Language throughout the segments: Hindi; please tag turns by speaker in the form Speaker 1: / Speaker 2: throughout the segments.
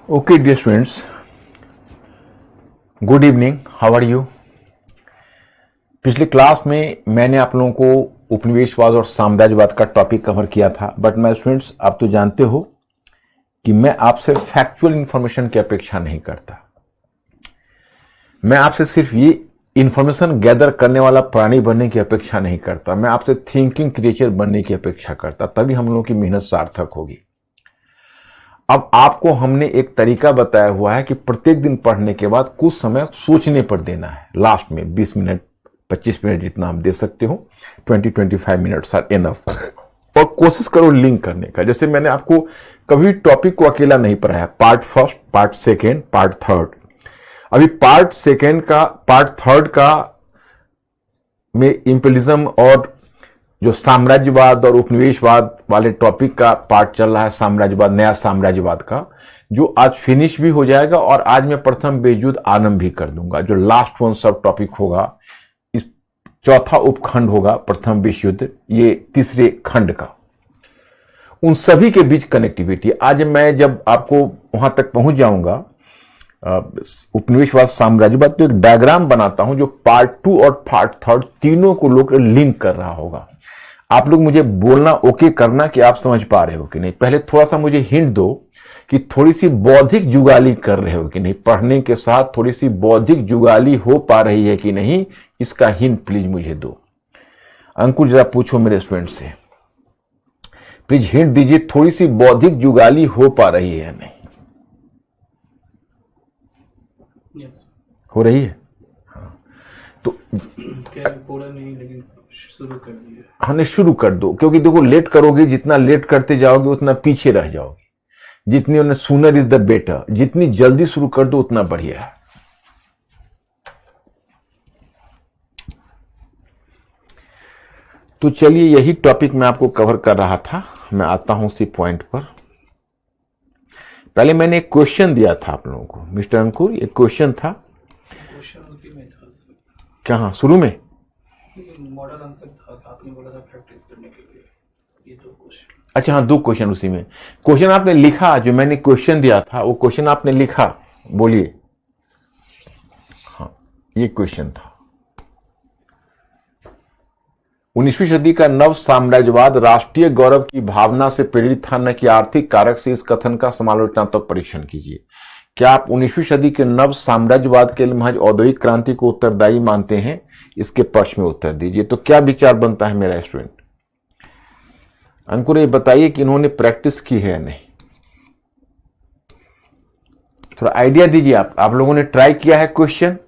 Speaker 1: Okay, dear students, good evening, how are you. पिछले क्लास में मैंने आप लोगों को उपनिवेशवाद और साम्राज्यवाद का टॉपिक कवर किया था, बट मैं स्टूडेंट्स आप तो जानते हो कि मैं आपसे फैक्चुअल इंफॉर्मेशन की अपेक्षा नहीं करता। मैं आपसे सिर्फ ये इंफॉर्मेशन गैदर करने वाला प्राणी बनने की अपेक्षा नहीं करता, मैं आपसे थिंकिंग क्रिएचर बनने की अपेक्षा करता, तभी हम लोगों की मेहनत सार्थक होगी। अब आपको हमने एक तरीका बताया हुआ है कि प्रत्येक दिन पढ़ने के बाद कुछ समय सोचने पर देना है। लास्ट में 20 मिनट 25 मिनट जितना आप दे सकते हो, 20-25 मिनट्स आर इनफ। और कोशिश करो लिंक करने का। जैसे मैंने आपको कभी टॉपिक को अकेला नहीं पढ़ाया, part first, part second, part third. अभी पार्ट सेकेंड का, पार्ट थर्ड का में इंपीरियलिज्म और जो साम्राज्यवाद और उपनिवेशवाद वाले टॉपिक का पार्ट चल रहा है, साम्राज्यवाद, नया साम्राज्यवाद का, जो आज फिनिश भी हो जाएगा और आज मैं प्रथम विश्व युद्ध आरंभ भी कर दूंगा। जो लास्ट वन सब टॉपिक होगा, इस चौथा उपखंड होगा प्रथम विश्व युद्ध, ये तीसरे खंड का, उन सभी के बीच कनेक्टिविटी। आज मैं जब आपको वहां तक पहुंच जाऊंगा उपनिवेशवाद साम्राज्यवाद, तो एक डायग्राम बनाता हूं जो पार्ट 2 और पार्ट थर्ड तीनों को लोग लिंक कर रहा होगा। आप लोग मुझे बोलना ओके करना कि आप समझ पा रहे हो कि नहीं। पहले थोड़ा सा मुझे हिंट दो कि थोड़ी सी बौद्धिक जुगाली कर रहे हो कि नहीं, पढ़ने के साथ थोड़ी सी बौद्धिक जुगाली हो पा रही है कि नहीं, इसका हिंट प्लीज मुझे दो। अंकुर जरा पूछो मेरे स्टूडेंट से, प्लीज हिंट दीजिए, थोड़ी सी बौद्धिक जुगाली हो पा रही है या नहीं।
Speaker 2: yes.
Speaker 1: हो रही है। हाँ, तो
Speaker 2: क्या पूरा नहीं, लेकिन शुरू कर दिया।
Speaker 1: हाँ, शुरू कर दो, क्योंकि देखो लेट करोगे, जितना लेट करते जाओगे उतना पीछे रह जाओगे। जितनी उन्हें सूनर इज द बेटर, जितनी जल्दी शुरू कर दो उतना बढ़िया है। तो चलिए, यही टॉपिक मैं आपको कवर कर रहा था। मैं आता हूं उसी पॉइंट पर। पहले मैंने एक क्वेश्चन दिया था आप लोगों को, मिस्टर अंकुर, एक क्वेश्चन था।
Speaker 2: क्वेश्चन उसी में था
Speaker 1: क्या? हाँ, शुरू में
Speaker 2: मॉडल आंसर था, आपने बोला था प्रैक्टिस करने के लिए। ये दो क्वेश्चन।
Speaker 1: अच्छा, हाँ, 2 क्वेश्चन उसी में। क्वेश्चन आपने लिखा, जो मैंने क्वेश्चन दिया था वो क्वेश्चन आपने लिखा, बोलिए। हाँ, ये क्वेश्चन था। 19वीं सदी का नव साम्राज्यवाद राष्ट्रीय गौरव की भावना से प्रेरित था, न कि आर्थिक कारक से। इस कथन का समालोचनात्मक परीक्षण कीजिए। क्या आप 19वीं सदी के नव साम्राज्यवाद के लिए महज औद्योगिक क्रांति को उत्तरदायी मानते हैं? इसके पक्ष में उत्तर दीजिए। तो क्या विचार बनता है मेरा स्टूडेंट? अंकुर, ये बताइए कि इन्होंने प्रैक्टिस की है या नहीं। थोड़ा आइडिया दीजिए। आप लोगों ने ट्राई किया है क्वेश्चन?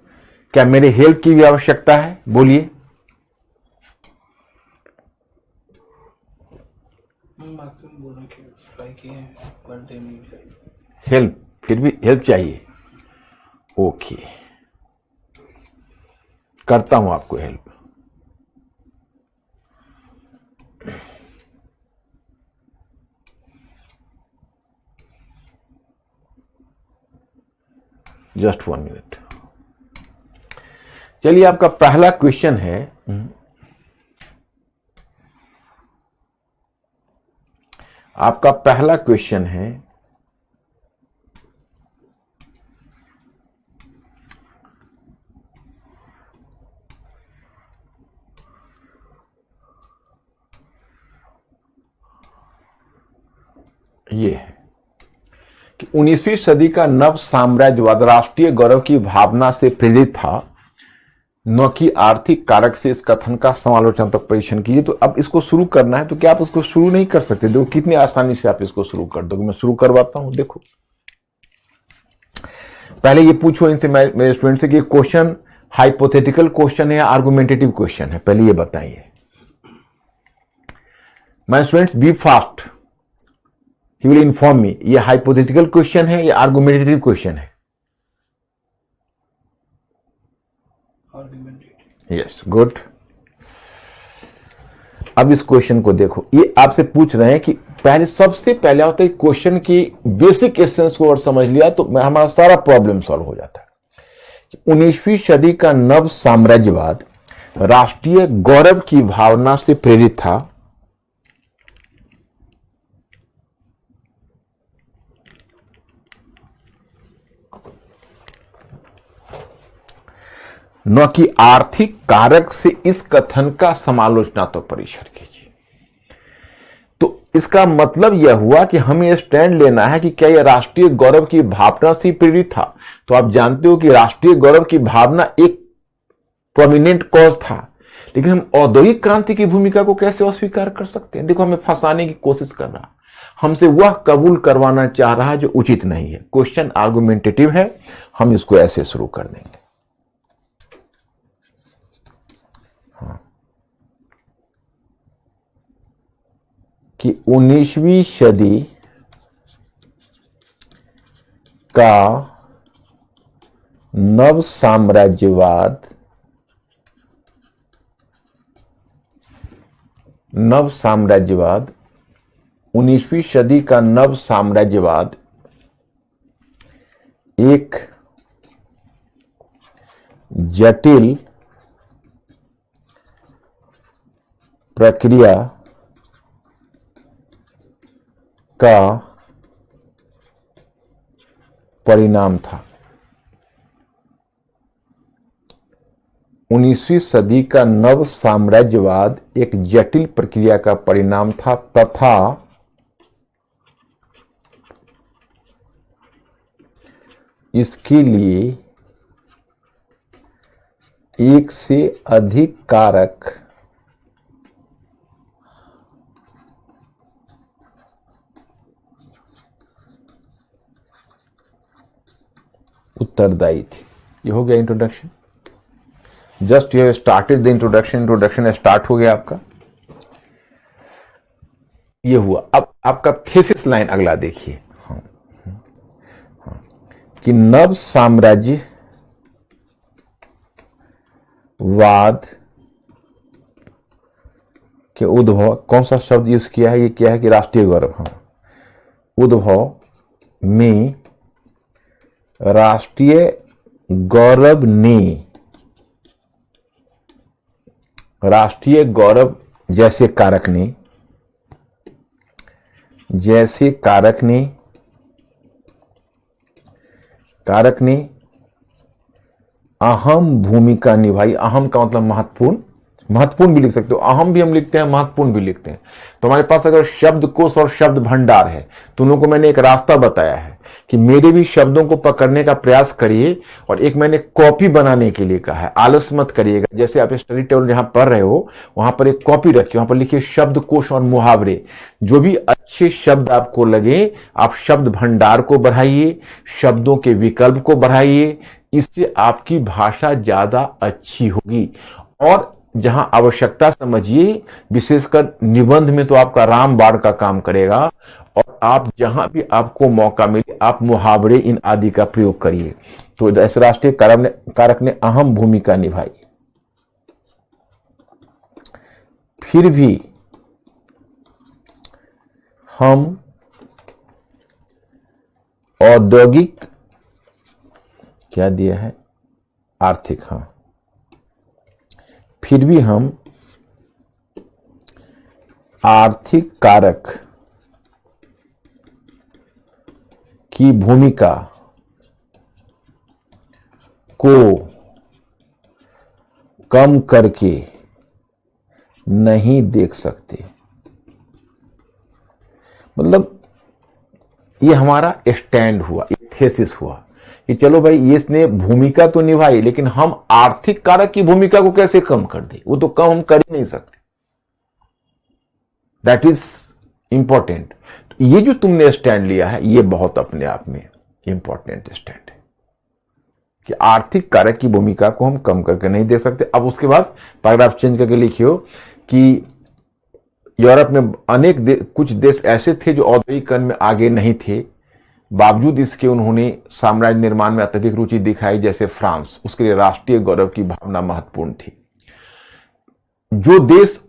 Speaker 1: क्या मेरे हेल्प की भी आवश्यकता है? बोलिए।
Speaker 2: मैक्सिमम बोलने के ट्राई किए हैं, पर दे नहीं चाहिए।
Speaker 1: हेल्प, फिर भी हेल्प चाहिए। ओके, करता हूं आपको हेल्प। Just 1 minute. चलिए, आपका पहला क्वेश्चन है, आपका पहला क्वेश्चन है, ये है कि 19वीं सदी का नव साम्राज्यवाद राष्ट्रीय गौरव की भावना से प्रेरित था, न कि आर्थिक कारक से। इस कथन का समालोचनात्मक परीक्षण कीजिए। तो अब इसको शुरू करना है, तो क्या आप इसको शुरू नहीं कर सकते? देखो कितनी आसानी से आप इसको शुरू कर दोगे। मैं शुरू करवाता हूं। देखो, पहले ये पूछो इनसे, मेरे स्टूडेंट से, कि क्वेश्चन हाइपोथेटिकल क्वेश्चन है या आर्गुमेंटेटिव क्वेश्चन है? पहले ये बताइए। My students, be fast, he will inform me, ये हाइपोथेटिकल क्वेश्चन है या आर्गुमेंटेटिव क्वेश्चन है? Yes, good. अब इस क्वेश्चन को देखो। ये आपसे पूछ रहे हैं कि पहले, सबसे पहले होता है क्वेश्चन की बेसिक एसेंस को और समझ लिया तो हमारा सारा प्रॉब्लम सॉल्व हो जाता है। 19वीं सदी का नव साम्राज्यवाद राष्ट्रीय गौरव की भावना से प्रेरित था, न कि आर्थिक कारक से इस कथन का समालोचनात्मक परीक्षण कीजिए। तो इसका मतलब यह हुआ कि हमें यह स्टैंड लेना है कि क्या यह राष्ट्रीय गौरव की भावना से प्रेरित था। तो आप जानते हो कि राष्ट्रीय गौरव की भावना एक प्रोमिनेंट कॉज था, लेकिन हम औद्योगिक क्रांति की भूमिका को कैसे अस्वीकार कर सकते हैं। देखो, हमें फंसाने की कोशिश कर रहा, हमसे वह कबूल करवाना चाह रहा है जो उचित नहीं है। क्वेश्चन आर्गुमेंटेटिव है, हम इसको ऐसे शुरू कर देंगे। हाँ, कि 19वीं सदी का नव साम्राज्यवाद 19वीं सदी का नव साम्राज्यवाद एक जटिल प्रक्रिया का परिणाम था। 19वीं सदी का नव साम्राज्यवाद एक जटिल प्रक्रिया का परिणाम था तथा इसके लिए एक से अधिक कारक उत्तरदायी थे। ये हो गया introduction. Just you have started the introduction start हो गया आपका। ये हुआ। अब आपका थीसिस लाइन अगला देखिए। हाँ, कि नव साम्राज्यवाद के उद्भव, कौन सा शब्द यूज किया है, ये क्या है कि राष्ट्रीय गौरव। हाँ, उद्भव में राष्ट्रीय गौरव ने, राष्ट्रीय गौरव जैसे कारक ने अहम भूमिका निभाई। अहम का मतलब महत्वपूर्ण भी लिख सकते हो, अहम भी हम लिखते हैं, महत्वपूर्ण भी लिखते हैं। तो हमारे पास अगर शब्दकोश और शब्द भंडार है तो उन लोगों को मैंने एक रास्ता बताया है कि मेरे भी शब्दों को पकड़ने का प्रयास करिए, और एक मैंने कॉपी बनाने के लिए कहा है। आलस मत करिएगा। जैसे आप स्टडी टेबल जहां पढ़ रहे हो वहां पर एक कॉपी रखिए, वहां पर लिखिए शब्दकोश और मुहावरे। जो भी अच्छे शब्द आपको लगे आप शब्द भंडार को बढ़ाइए, शब्दों के विकल्प को बढ़ाइए। इससे आपकी भाषा ज्यादा अच्छी होगी। और जहां आवश्यकता समझिए, विशेषकर निबंध में तो आपका रामबाण का काम करेगा। और आप जहां भी आपको मौका मिले आप मुहावरे इन आदि का प्रयोग करिए। तो ऐसे राष्ट्रीय कारक ने अहम भूमिका निभाई। फिर भी हम औद्योगिक, क्या दिया है, आर्थिक, हाँ, फिर भी हम आर्थिक कारक की भूमिका को कम करके नहीं देख सकते। मतलब ये हमारा स्टैंड हुआ, एक थेसिस हुआ कि चलो भाई ये इसने भूमिका तो निभाई, लेकिन हम आर्थिक कारक की भूमिका को कैसे कम कर दें। वो तो कम हम कर ही नहीं सकते। That is important. ये जो तुमने स्टैंड लिया है ये बहुत अपने आप में इंपॉर्टेंट स्टैंड है कि आर्थिक कारक की भूमिका को हम कम करके नहीं देख सकते। अब उसके बाद पैराग्राफ चेंज करके लिखियो कि यूरोप में कुछ देश ऐसे थे जो औद्योगिकरण में आगे नहीं थे, बावजूद इसके उन्होंने साम्राज्य निर्माण में अत्यधिक रुचि दिखाई। जैसे फ्रांस, उसके लिए राष्ट्रीय गौरव की भावना महत्वपूर्ण थी। जो देश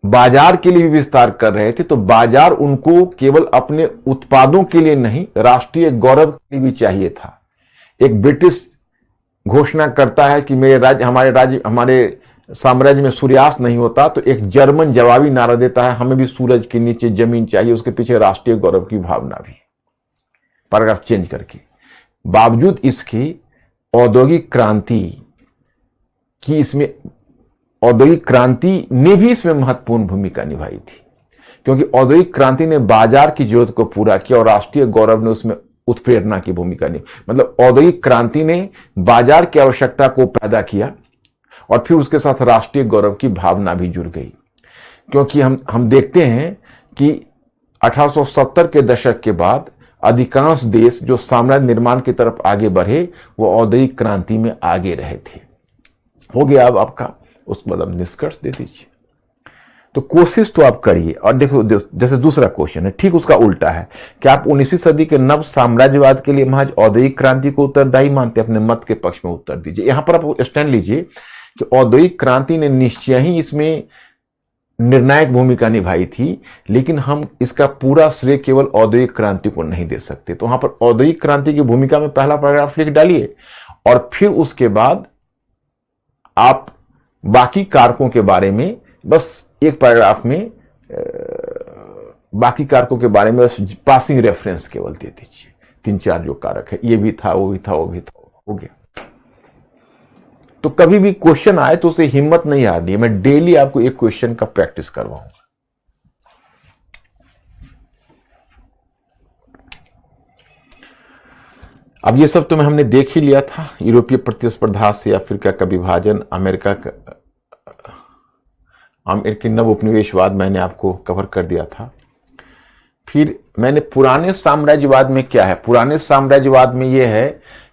Speaker 1: बाजार के लिए भी विस्तार कर रहे थे, तो बाजार उनको केवल अपने उत्पादों के लिए नहीं, राष्ट्रीय गौरव के लिए भी चाहिए था। एक ब्रिटिश घोषणा करता है कि हमारे साम्राज्य में सूर्यास्त नहीं होता, तो एक जर्मन जवाबी नारा देता है, हमें भी सूरज के नीचे जमीन चाहिए। उसके पीछे राष्ट्रीय गौरव की भावना भी। पैराग्राफ चेंज करके, बावजूद इसकी औद्योगिक क्रांति कि इसमें औद्योगिक क्रांति ने भी इसमें महत्वपूर्ण भूमिका निभाई थी, क्योंकि औद्योगिक क्रांति ने बाजार की जरूरत को पूरा किया और राष्ट्रीय गौरव ने उसमें उत्प्रेरणा की भूमिका निभाई। मतलब औद्योगिक क्रांति ने बाजार की आवश्यकता को पैदा किया और फिर उसके साथ राष्ट्रीय गौरव की भावना भी जुड़ गई। क्योंकि हम देखते हैं कि 1870 के दशक के बाद अधिकांश देश जो साम्राज्य निर्माण की तरफ आगे बढ़े वो औद्योगिक क्रांति में आगे रहे थे। हो गया अब आपका, उसको मतलब निष्कर्ष दे दीजिए। तो कोशिश तो आप करिए। और देखो जैसे दूसरा क्वेश्चन है, ठीक उसका उल्टा है कि आप 19वीं सदी के नव साम्राज्यवाद के लिए महज औद्योगिक क्रांति को उत्तरदायी मानते हैं। अपने मत के पक्ष में उत्तर दीजिए। यहां पर आप स्टैंड लीजिए कि औद्योगिक क्रांति ने निश्चय ही इसमें निर्णायक भूमिका निभाई थी, लेकिन हम इसका पूरा श्रेय केवल औद्योगिक क्रांति को नहीं दे सकते। तो वहां पर औद्योगिक क्रांति की भूमिका में पहला पैराग्राफ लिख डालिए और फिर उसके बाद आप बाकी कारकों के बारे में बस एक पैराग्राफ में बाकी कारकों के बारे में बस पासिंग रेफरेंस केवल दे दीजिए। 3-4 जो कारक है, ये भी था, वो भी था, वो भी था, हो गया। तो कभी भी क्वेश्चन आए तो उसे हिम्मत नहीं हारनी है। मैं डेली आपको एक क्वेश्चन का प्रैक्टिस करवाऊंगा। अब ये सब तो हमने देख ही लिया था, यूरोपीय प्रतिस्पर्धा से अफ्रीका का विभाजन, अमेरिकी नव उपनिवेशवाद मैंने आपको कवर कर दिया था। फिर मैंने पुराने साम्राज्यवाद में क्या है, पुराने साम्राज्यवाद में यह है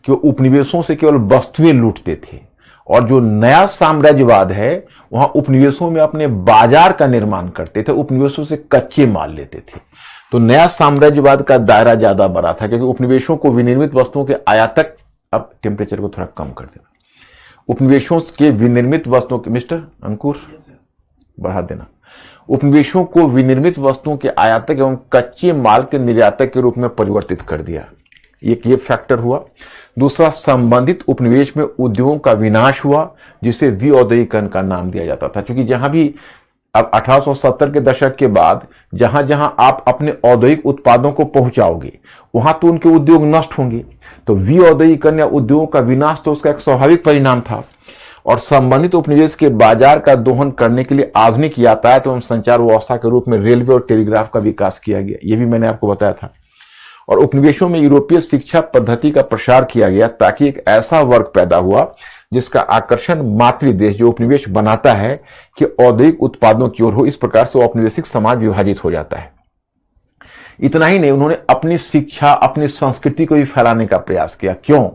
Speaker 1: कि वो उपनिवेशों से केवल वस्तुएं लूटते थे, और जो नया साम्राज्यवाद है वहां उपनिवेशों में अपने बाजार का निर्माण करते थे, उपनिवेशों से कच्चे माल लेते थे। तो नया साम्राज्यवाद का दायरा ज्यादा बड़ा था, क्योंकि उपनिवेशों को विनिर्मित वस्तुओं के आयातक, अब टेम्परेचर को थोड़ा कम कर देना, उपनिवेशों के विनिर्मित वस्तुओं के, मिस्टर अंकुर बढ़ा देना, उपनिवेशों को विनिर्मित वस्तुओं के आयातक एवं कच्चे माल के निर्यातक के रूप में परिवर्तित कर दिया। एक ये फैक्टर हुआ। दूसरा, संबंधित उपनिवेश में उद्योगों का विनाश हुआ, जिसे विऔद्योगिकरण का नाम दिया जाता था। क्योंकि जहां भी अब 1870 के दशक के बाद जहां जहां आप अपने औद्योगिक उत्पादों को पहुंचाओगे वहां तो उनके उद्योग नष्ट होंगे। तो विऔद्योगिकरण या उद्योगों का विनाश तो उसका एक स्वाभाविक परिणाम था। और संबंधित उपनिवेश के बाजार का दोहन करने के लिए आधुनिक यातायात एवं संचार व्यवस्था के रूप में रेलवे और टेलीग्राफ का विकास किया गया, यह भी मैंने आपको बताया था। और उपनिवेशों में यूरोपीय शिक्षा पद्धति का प्रसार किया गया, ताकि एक ऐसा वर्ग पैदा हुआ जिसका आकर्षण मातृदेश जो उपनिवेश बनाता है कि औद्योगिक उत्पादों की ओर हो। इस प्रकार से औपनिवेशिक समाज विभाजित हो जाता है। इतना ही नहीं, उन्होंने अपनी शिक्षा, अपनी संस्कृति को भी फैलाने का प्रयास किया। क्यों?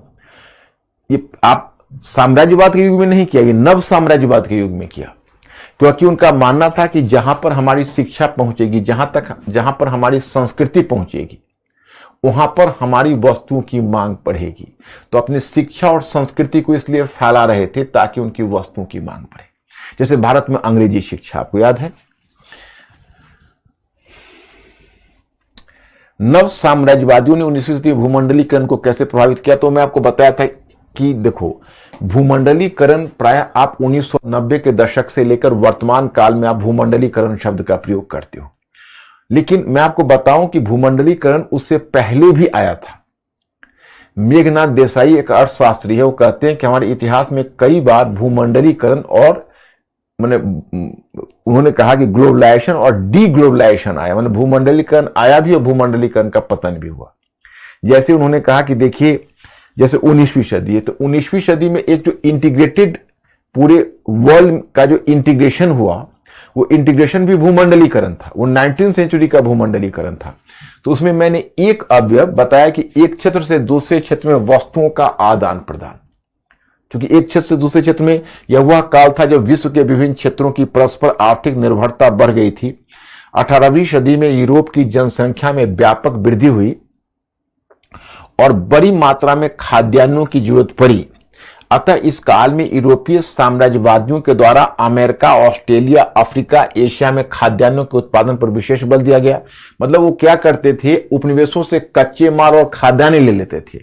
Speaker 1: ये आप साम्राज्यवाद के युग में नहीं किया, ये नव साम्राज्यवाद के युग में किया। क्योंकि उनका मानना था कि जहां पर हमारी शिक्षा पहुंचेगी, जहां पर हमारी संस्कृति पहुंचेगी, वहां पर हमारी वस्तुओं की मांग बढ़ेगी। तो अपनी शिक्षा और संस्कृति को इसलिए फैला रहे थे ताकि उनकी वस्तुओं की मांग बढ़े। जैसे भारत में अंग्रेजी शिक्षा, आपको याद है। नव साम्राज्यवादियों ने 19वीं सदी भूमंडलीकरण को कैसे प्रभावित किया, तो मैं आपको बताया था कि देखो, भूमंडलीकरण प्रायः आप 1990 के दशक से लेकर वर्तमान काल में आप भूमंडलीकरण शब्द का प्रयोग करते हो। लेकिन मैं आपको बताऊं कि भूमंडलीकरण उससे पहले भी आया था। मेघनाथ देसाई एक अर्थशास्त्री है, वो कहते हैं कि हमारे इतिहास में कई बार भूमंडलीकरण और उन्होंने कहा कि ग्लोबलाइजेशन और डी ग्लोबलाइजेशन आया, मतलब भूमंडलीकरण आया भी और भूमंडलीकरण का पतन भी हुआ। जैसे उन्होंने कहा कि देखिए, जैसे 19वीं सदी है, तो 19वीं सदी में एक जो इंटीग्रेटेड पूरे वर्ल्ड का जो इंटीग्रेशन हुआ, वो इंटीग्रेशन भी भूमंडलीकरण था। वो 19वीं सेंचुरी का भूमंडलीकरण था। तो उसमें मैंने एक अवयव बताया कि एक क्षेत्र से दूसरे क्षेत्र में वस्तुओं का आदान प्रदान, क्योंकि एक क्षेत्र से दूसरे क्षेत्र में यह वह काल था जब विश्व के विभिन्न क्षेत्रों की परस्पर आर्थिक निर्भरता बढ़ गई थी। 18वीं सदी में यूरोप की जनसंख्या में व्यापक वृद्धि हुई और बड़ी मात्रा में खाद्यान्नों की जरूरत पड़ी। अतः इस काल में यूरोपीय साम्राज्यवादियों के द्वारा अमेरिका, ऑस्ट्रेलिया, अफ्रीका, एशिया में खाद्यान्नों के उत्पादन पर विशेष बल दिया गया। मतलब वो क्या करते थे, उपनिवेशों से कच्चे माल और खाद्यान्न ले लेते थे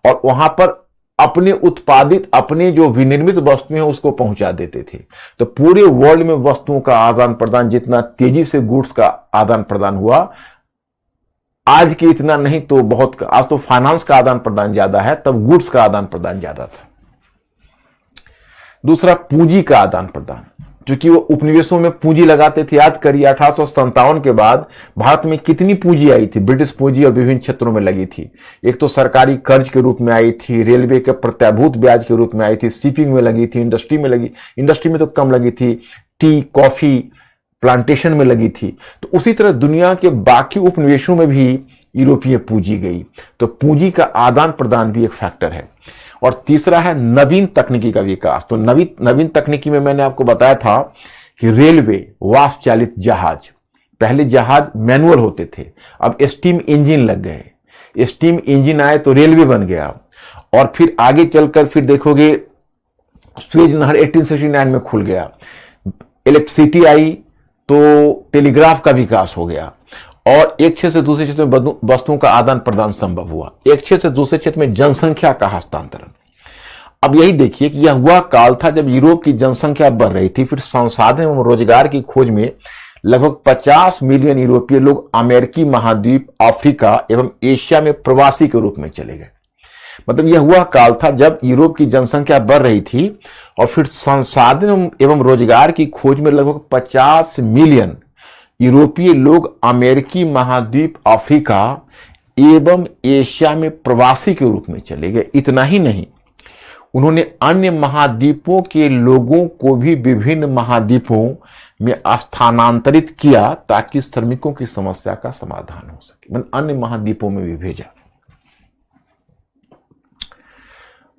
Speaker 1: और वहां पर अपने उत्पादित, अपने जो विनिर्मित वस्तुएं उसको पहुंचा देते थे। तो पूरे वर्ल्ड में वस्तुओं का आदान प्रदान जितना तेजी से गुड्स का आदान प्रदान हुआ, आज के इतना नहीं तो बहुत, आज तो फाइनेंस का आदान प्रदान ज्यादा है, तब गुड्स का आदान प्रदान ज्यादा था। दूसरा पूंजी का आदान प्रदान, क्योंकि वो उपनिवेशों में पूंजी लगाते थे। याद करिए 1857 के बाद भारत में कितनी पूंजी आई थी, ब्रिटिश पूंजी और विभिन्न क्षेत्रों में लगी थी। एक तो सरकारी कर्ज के रूप में आई थी, रेलवे के प्रत्याभूत ब्याज के रूप में आई थी, शिपिंग में लगी थी, इंडस्ट्री में लगी, इंडस्ट्री में तो कम लगी थी, टी कॉफी प्लांटेशन में लगी थी। तो उसी तरह दुनिया के बाकी उपनिवेशों में भी यूरोपीय पूंजी गई। तो पूंजी का आदान प्रदान भी एक फैक्टर है। और तीसरा है नवीन तकनीकी का विकास। तो नवीन तकनीकी में मैंने आपको बताया था कि रेलवे, वाष्प चालित जहाज, पहले जहाज मैनुअल होते थे, अब स्टीम इंजन लग गए। स्टीम इंजन आए तो रेलवे बन गया। और फिर आगे चलकर फिर देखोगे सुएज नहर 1869 में खुल गया। इलेक्ट्रिसिटी आई तो टेलीग्राफ का विकास हो गया और एक क्षेत्र से दूसरे क्षेत्र में वस्तुओं का आदान प्रदान संभव हुआ। एक क्षेत्र से दूसरे क्षेत्र में जनसंख्या का हस्तांतरण। अब यही देखिए कि यह हुआ काल था जब यूरोप की जनसंख्या बढ़ रही थी। फिर संसाधन एवं रोजगार की खोज में लगभग 50 मिलियन यूरोपीय लोग अमेरिकी महाद्वीप, अफ्रीका एवं एशिया में प्रवासी के रूप में चले गए। मतलब यह हुआ काल था जब यूरोप की जनसंख्या बढ़ रही थी और फिर संसाधन एवं रोजगार की खोज में लगभग 50 मिलियन यूरोपीय लोग अमेरिकी महाद्वीप, अफ्रीका एवं एशिया में प्रवासी के रूप में चले गए। इतना ही नहीं, उन्होंने अन्य महाद्वीपों के लोगों को भी विभिन्न महाद्वीपों में स्थानांतरित किया ताकि श्रमिकों की समस्या का समाधान हो सके। मैंने अन्य महाद्वीपों में भी भेजा।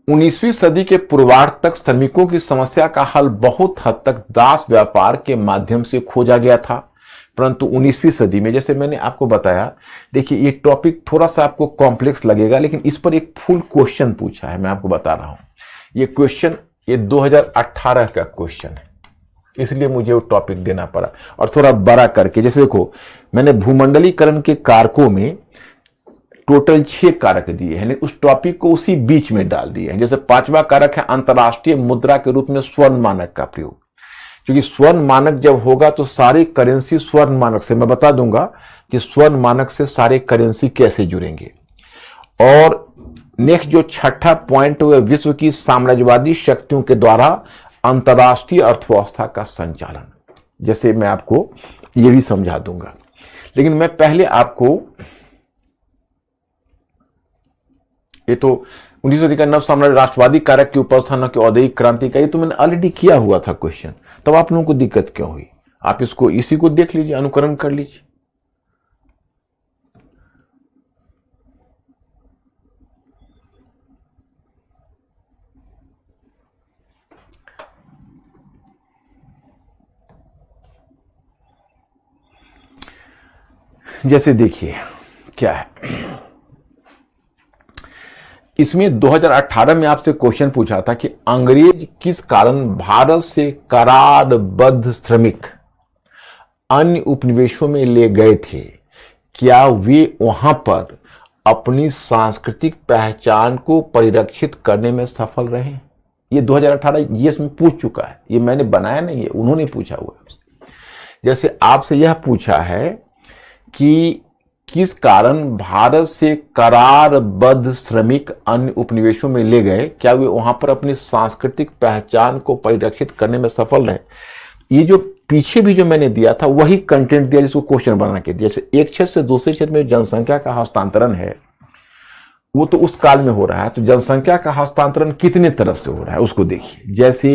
Speaker 1: 19वीं सदी के पूर्वार्ध तक श्रमिकों की समस्या का हल बहुत हद तक दास व्यापार के माध्यम से खोजा गया था, परंतु 19वीं सदी में, जैसे मैंने आपको बताया, देखिए ये टॉपिक थोड़ा सा आपको कॉम्प्लेक्स लगेगा, लेकिन इस पर एक फुल क्वेश्चन पूछा है, मैं आपको बता रहा हूं। ये क्वेश्चन 2018 का क्वेश्चन है, इसलिए मुझे वो टॉपिक देना पड़ा और थोड़ा बड़ा करके। जैसे देखो, मैंने भूमंडलीकरण के कारकों में टोटल 6 कारक दिए हैं, उस टॉपिक को उसी बीच में डाल दिए हैं। जैसे 5वां कारक है अंतरराष्ट्रीय मुद्रा के रूप में स्वर्ण मानक का प्रयोग, क्योंकि स्वर्ण मानक जब होगा तो सारी करेंसी स्वर्ण मानक से, मैं बता दूंगा कि स्वर्ण मानक से सारे करेंसी कैसे जुड़ेंगे। और नेक्स्ट जो 6ठा पॉइंट है, विश्व की साम्राज्यवादी शक्तियों के द्वारा अंतरराष्ट्रीय अर्थव्यवस्था का संचालन। जैसे मैं आपको ये भी समझा दूंगा, लेकिन मैं पहले आपको, ये तो 19वीं सदी का नव साम्राज्य राष्ट्रवादी कारक की उपस्थान की औद्योगिक क्रांति का, ये तो मैंने ऑलरेडी किया हुआ था क्वेश्चन, तब आप लोगों को दिक्कत क्यों हुई? आप इसको इसी को देख लीजिए, अनुकरण कर लीजिए। जैसे देखिए क्या है, इसमें 2018 में आपसे क्वेश्चन पूछा था कि अंग्रेज किस कारण भारत से करारबद्ध श्रमिक अन्य उपनिवेशों में ले गए थे? क्या वे वहां पर अपनी सांस्कृतिक पहचान को परिरक्षित करने में सफल रहे? ये 2018 जीएस में पूछ चुका है, ये मैंने बनाया नहीं है, उन्होंने पूछा हुआ है। जैसे आपसे यह पूछा है कि किस कारण भारत से करारबद्ध श्रमिक अन्य उपनिवेशों में ले गए, क्या वे वहां पर अपनी सांस्कृतिक पहचान को परिरक्षित करने में सफल रहे? ये जो पीछे भी जो मैंने दिया था वही कंटेंट दिया जिसको क्वेश्चन बना के दिया। एक क्षेत्र से दूसरे क्षेत्र में जनसंख्या का हस्तांतरण है, वो तो उस काल में हो रहा है, तो जनसंख्या का हस्तांतरण कितने तरह से हो रहा है उसको देखिए। जैसे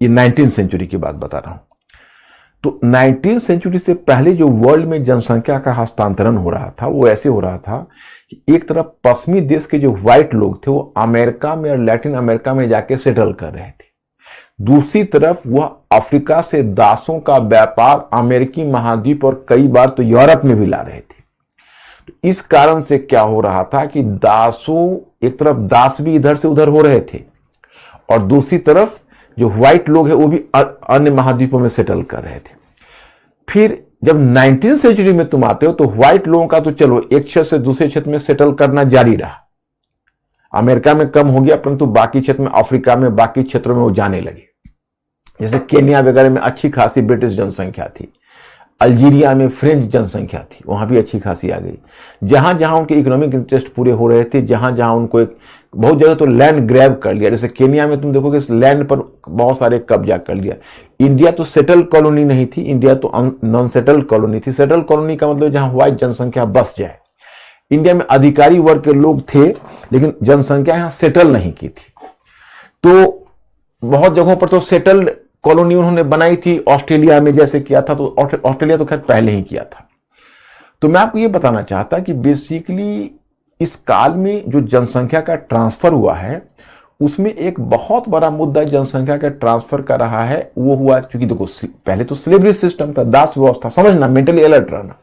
Speaker 1: ये 19वीं सेंचुरी की बात बता रहा हूं, तो 19वीं सेंचुरी से पहले जो वर्ल्ड में जनसंख्या का हस्तांतरण हो रहा था वो ऐसे हो रहा था कि एक तरफ पश्चिमी देश के जो व्हाइट लोग थे वो अमेरिका में और लैटिन अमेरिका में जाके सेटल कर रहे थे, दूसरी तरफ वह अफ्रीका से दासों का व्यापार अमेरिकी महाद्वीप और कई बार तो यूरोप में भी ला रहे थे। तो इस कारण से क्या हो रहा था कि दासों, एक तरफ दास भी इधर से उधर हो रहे थे और दूसरी तरफ जो व्हाइट लोग हैं वो भी अन्य महाद्वीपों में सेटल कर रहे थे। फिर जब 19वीं सेंचुरी में तुम आते हो तो व्हाइट लोगों का तो चलो एक क्षेत्र से दूसरे क्षेत्र में सेटल करना जारी रहा, अमेरिका में कम हो गया, परंतु बाकी क्षेत्र में, अफ्रीका में, बाकी क्षेत्रों में वो जाने लगे। जैसे केन्या वगैरह में अच्छी खासी ब्रिटिश जनसंख्या थी, अल्जीरिया में फ्रेंच जनसंख्या थी, वहां भी अच्छी खासी आ गई। जहां जहां उनके इकोनॉमिक इंटरेस्ट पूरे हो रहे थे, जहां जहां उनको एक बहुत जगह तो लैंड ग्रैब कर लिया। जैसे केनिया में तुम देखोगे इस लैंड पर बहुत सारे कब्जा कर लिया। इंडिया तो सेटल कॉलोनी नहीं थी, इंडिया तो नॉन सेटल कॉलोनी थी। सेटल कॉलोनी का मतलब जहां व्हाइट जनसंख्या बस जाए। इंडिया में अधिकारी वर्ग के लोग थे, लेकिन जनसंख्या यहां सेटल नहीं की थी। तो बहुत जगहों पर तो सेटल्ड कॉलोनी उन्होंने बनाई थी, ऑस्ट्रेलिया में जैसे किया था। तो ऑस्ट्रेलिया तो खैर पहले ही किया था। तो मैं आपको यह बताना चाहता कि बेसिकली इस काल में जो जनसंख्या का ट्रांसफर हुआ है, उसमें एक बहुत बड़ा मुद्दा जनसंख्या का ट्रांसफर का रहा है। वो हुआ क्योंकि देखो पहले तो स्लेवरी सिस्टम था, दास व्यवस्था। समझना, मेंटली अलर्ट रहना।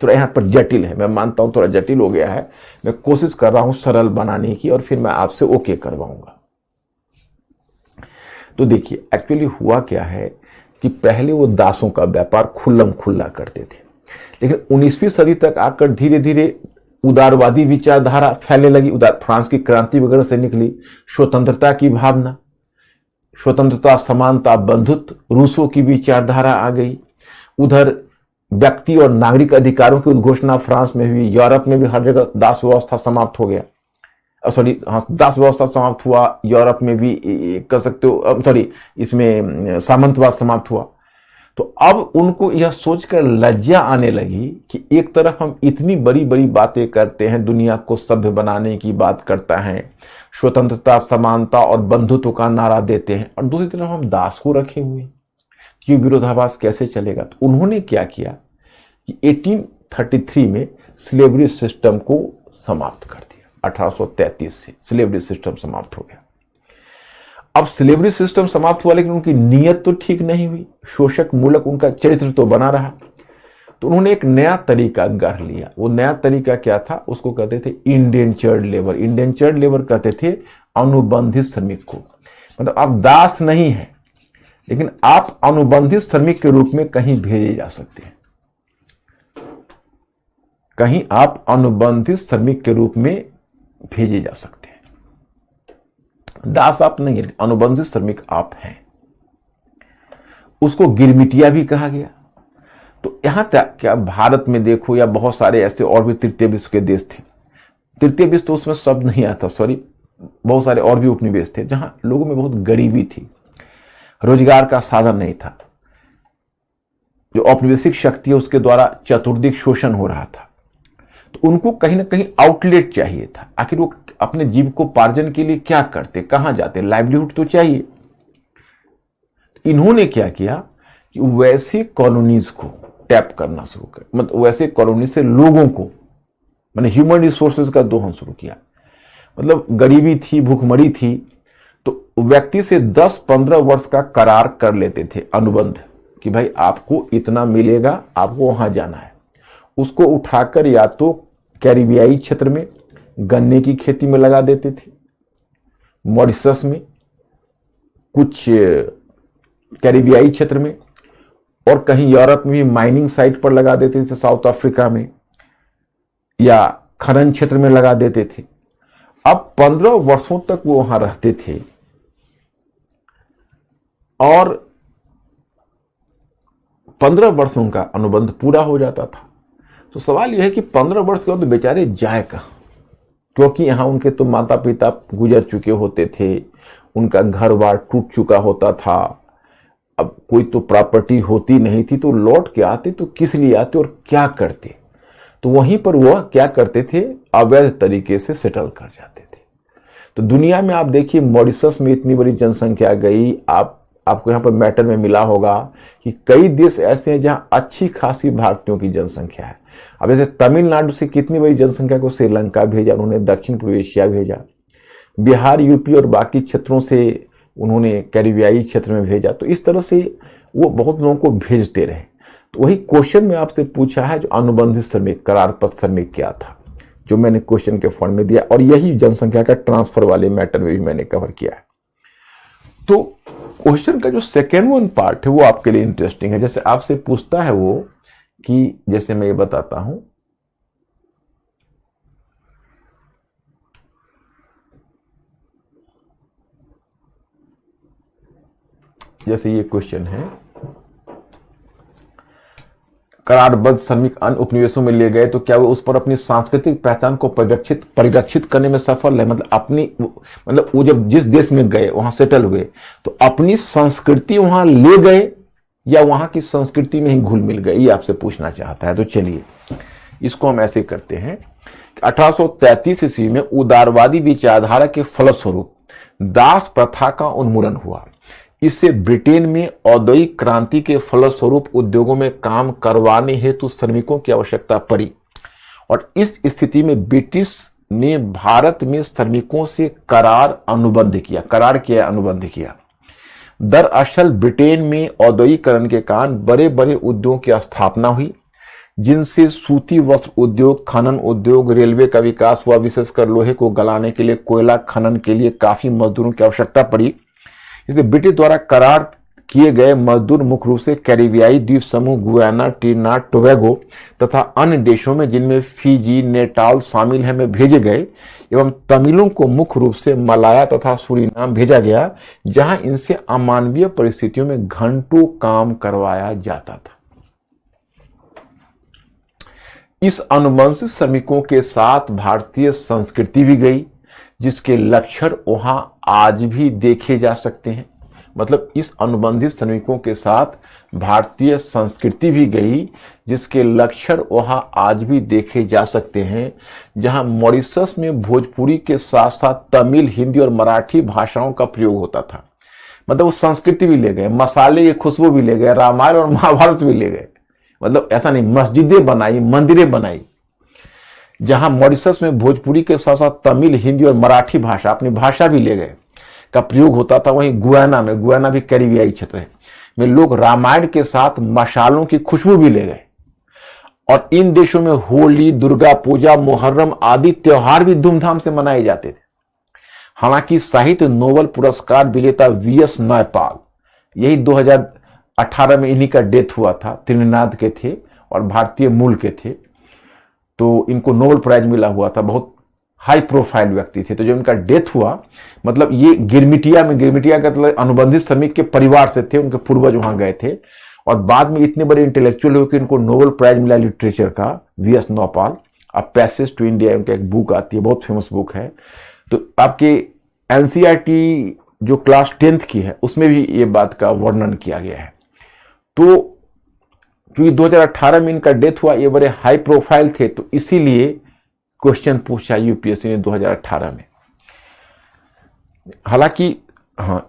Speaker 1: थोड़ा यहां पर जटिल है, मैं मानता हूं थोड़ा जटिल हो गया है। मैं कोशिश कर रहा हूं सरल बनाने की, और फिर मैं आपसे ओके करवाऊंगा। तो देखिए एक्चुअली हुआ क्या है कि पहले वो दासों का व्यापार खुल्लम खुल्ला करते थे, लेकिन 19वीं सदी तक आकर धीरे धीरे उदारवादी विचारधारा फैलने लगी। फ्रांस की क्रांति वगैरह से निकली स्वतंत्रता की भावना, स्वतंत्रता, समानता, बंधुत्व। रूसों की विचारधारा आ गई। उधर व्यक्ति और नागरिक अधिकारों की उद्घोषणा फ्रांस में हुई। यूरोप में भी हर जगह दास व्यवस्था समाप्त हो गया। दास व्यवस्था समाप्त हुआ। यूरोप में भी कह सकते हो, इसमें सामंतवाद समाप्त हुआ। तो अब उनको यह सोचकर लज्जा आने लगी कि एक तरफ हम इतनी बड़ी बड़ी बातें करते हैं, दुनिया को सभ्य बनाने की बात करता है, स्वतंत्रता, समानता और बंधुत्व का नारा देते हैं, और दूसरी तरफ हम दास को रखे हुए हैं। ये विरोधाभास कैसे चलेगा? तो उन्होंने क्या किया कि 1833 में स्लेवरी सिस्टम को समाप्त कर दिया। 1833 से स्लेवरी सिस्टम समाप्त हो गया। अब स्लेवरी सिस्टम समाप्त हुआ, लेकिन उनकी नीयत तो ठीक नहीं हुई। शोषक मूलक उनका चरित्र तो बना रहा। तो उन्होंने एक नया तरीका गढ़ लिया। वो नया तरीका क्या था? उसको कहते थे इंडेंचर्ड लेबर। इंडेंचर्ड लेबर कहते थे अनुबंधित श्रमिक को। मतलब आप दास नहीं है, लेकिन आप अनुबंधित श्रमिक के रूप में कहीं भेजे जा सकते हैं। कहीं आप अनुबंधित श्रमिक के रूप में भेजे जा सकते हैं। दास आप नहीं है, अनुबंधित श्रमिक आप हैं। उसको गिरमिटिया भी कहा गया। तो यहां तक क्या भारत में देखो, या बहुत सारे ऐसे और भी तृतीय विश्व के देश थे। तृतीय विश्व तो उसमें शब्द नहीं आता, सॉरी, बहुत सारे और भी उपनिवेश थे जहां लोगों में बहुत गरीबी थी, रोजगार का साधन नहीं था। जो औपनिवेशिक शक्ति है उसके द्वारा चतुर्दिक शोषण हो रहा था। तो उनको कहीं ना कहीं आउटलेट चाहिए था। आखिर वो अपने जीविकोपार्जन के लिए क्या करते, कहां जाते? लाइवलीहुड तो चाहिए। इन्होंने क्या किया कि वैसे कॉलोनीज को टैप करना शुरू कर, मतलब वैसे कॉलोनी से लोगों को, मैंने ह्यूमन रिसोर्सेज का दोहन शुरू किया। मतलब गरीबी थी, भूखमरी थी, तो व्यक्ति से 10-15 वर्ष का करार कर लेते थे, अनुबंध, कि भाई आपको इतना मिलेगा, आपको वहां जाना है। उसको उठाकर या तो कैरिबियाई क्षेत्र में गन्ने की खेती में लगा देते थे, मॉरिशस में, कुछ कैरिबियाई क्षेत्र में, और कहीं यूरोप में भी माइनिंग साइट पर लगा देते थे, साउथ अफ्रीका में, या खनन क्षेत्र में लगा देते थे। अब 15 वर्षों तक वो वहां रहते थे, और 15 वर्षों का अनुबंध पूरा हो जाता था। तो सवाल यह है कि 15 वर्ष के बाद तो बेचारे जाए कहां? क्योंकि यहां उनके तो माता पिता गुजर चुके होते थे, उनका घर बार टूट चुका होता था, अब कोई तो प्रॉपर्टी होती नहीं थी। तो लौट के आते तो किस लिए आते और क्या करते? तो वहीं पर वह क्या करते थे? अवैध तरीके से सेटल कर जाते थे। तो दुनिया में आप देखिए, मॉरिशस में इतनी बड़ी जनसंख्या गई। आपको यहां पर मैटर में मिला होगा कि कई देश ऐसे हैं जहां अच्छी खासी भारतीयों की जनसंख्या है। अब जैसे तमिलनाडु से कितनी बड़ी जनसंख्या को श्रीलंका भेजा उन्होंने, दक्षिण पूर्व एशिया भेजा, बिहार, यूपी और बाकी क्षेत्रों से उन्होंने कैरिबियाई क्षेत्र में भेजा। तो इस तरह से वो बहुत लोगों को भेजते रहे। तो वही क्वेश्चन में आपसे पूछा है, जो अनुबंधित श्रमिक, करारपत्र श्रमिक क्या था, जो मैंने क्वेश्चन के फॉर्म में दिया, और यही जनसंख्या का ट्रांसफर वाले मैटर में भी मैंने कवर किया है। तो क्वेश्चन का जो सेकेंड वन पार्ट है वो आपके लिए इंटरेस्टिंग है। जैसे आपसे पूछता है वो कि, जैसे मैं ये बताता हूं, जैसे ये क्वेश्चन है करारबद्ध श्रमिक अन्य उपनिवेशों में ले गए तो क्या वो उस पर अपनी सांस्कृतिक पहचान को परिरक्षित करने में सफल है? मतलब वो जब जिस देश में गए वहां सेटल हुए तो अपनी संस्कृति वहां ले गए या वहां की संस्कृति में ही घुल मिल गए, ये आपसे पूछना चाहता है। तो चलिए इसको हम ऐसे करते हैं। 1833 ईस्वी में उदारवादी विचारधारा के फलस्वरूप दास प्रथा का उन्मूलन हुआ। इससे ब्रिटेन में औद्योगिक क्रांति के फलस्वरूप उद्योगों में काम करवाने हेतु श्रमिकों की आवश्यकता पड़ी और इस स्थिति में ब्रिटिश ने भारत में श्रमिकों से अनुबंध किया। दरअसल ब्रिटेन में औद्योगिकरण के कारण बड़े बड़े उद्योगों की स्थापना हुई, जिनसे सूती वस्त्र उद्योग, खनन उद्योग, रेलवे का विकास हुआ। विशेषकर लोहे को गलाने के लिए, कोयला खनन के लिए काफी मजदूरों की आवश्यकता पड़ी। इसलिए ब्रिटिश द्वारा करार किए गए मजदूर मुख्य रूप से कैरिबियाई द्वीप समूह, गुयाना, ट्रिनिडाद, टोबैगो तथा अन्य देशों में, जिनमें फिजी, नेटाल शामिल है, में भेजे गए एवं तमिलों को मुख्य रूप से मलाया तथा सूरीनाम भेजा गया, जहां इनसे अमानवीय परिस्थितियों में घंटों काम करवाया जाता था। इस अनुबंधित श्रमिकों के साथ भारतीय संस्कृति भी गई, जिसके लक्षण वहां आज भी देखे जा सकते हैं। मतलब इस अनुबंधित श्रमिकों के साथ भारतीय संस्कृति भी गई, जिसके लक्षण वहां आज भी देखे जा सकते हैं। जहां मॉरिशस में भोजपुरी के साथ साथ तमिल, हिंदी और मराठी भाषाओं का प्रयोग होता था। मतलब वो संस्कृति भी ले गए, मसाले की खुशबू भी ले गए, रामायण और महाभारत भी ले गए। मतलब ऐसा नहीं, मस्जिदें बनाई, मंदिरें बनाई। जहां मॉरिशस में भोजपुरी के साथ साथ तमिल, हिंदी और मराठी भाषा, अपनी भाषा भी ले गए, का प्रयोग होता था, वहीं गुयाना भी कैरिबियाई क्षेत्र है, में लोग रामायण के साथ मसालों की खुशबू भी ले गए। और इन देशों में होली, दुर्गा पूजा, मुहर्रम आदि त्योहार भी धूमधाम से मनाए जाते थे। हालांकि साहित्य नोबेल पुरस्कार विजेता वीएस नायपाल, यही 2018 में इन्हीं का डेथ हुआ था, त्रिनिदाद के थे और भारतीय मूल के थे। तो इनको नोबेल प्राइज मिला हुआ था, बहुत हाई प्रोफाइल व्यक्ति थे। तो जब इनका डेथ हुआ, मतलब ये गिरमिटिया का मतलब अनुबंधित श्रमिक के परिवार से थे, उनके पूर्वज वहां गए थे और बाद में इतने बड़े इंटेलेक्चुअल हुए कि इनको नोबेल प्राइज मिला लिटरेचर का, वीएस नायपाल। अब पैसेज टू इंडिया उनका एक बुक आती है, बहुत फेमस बुक है। तो आपके एनसीईआरटी जो क्लास 10th की है उसमें भी ये बात का वर्णन किया गया है। तो क्योंकि 2018 में इनका डेथ हुआ, ये बड़े हाई प्रोफाइल थे, तो इसीलिए क्वेश्चन पूछा यूपीएससी ने 2018 में। हालांकि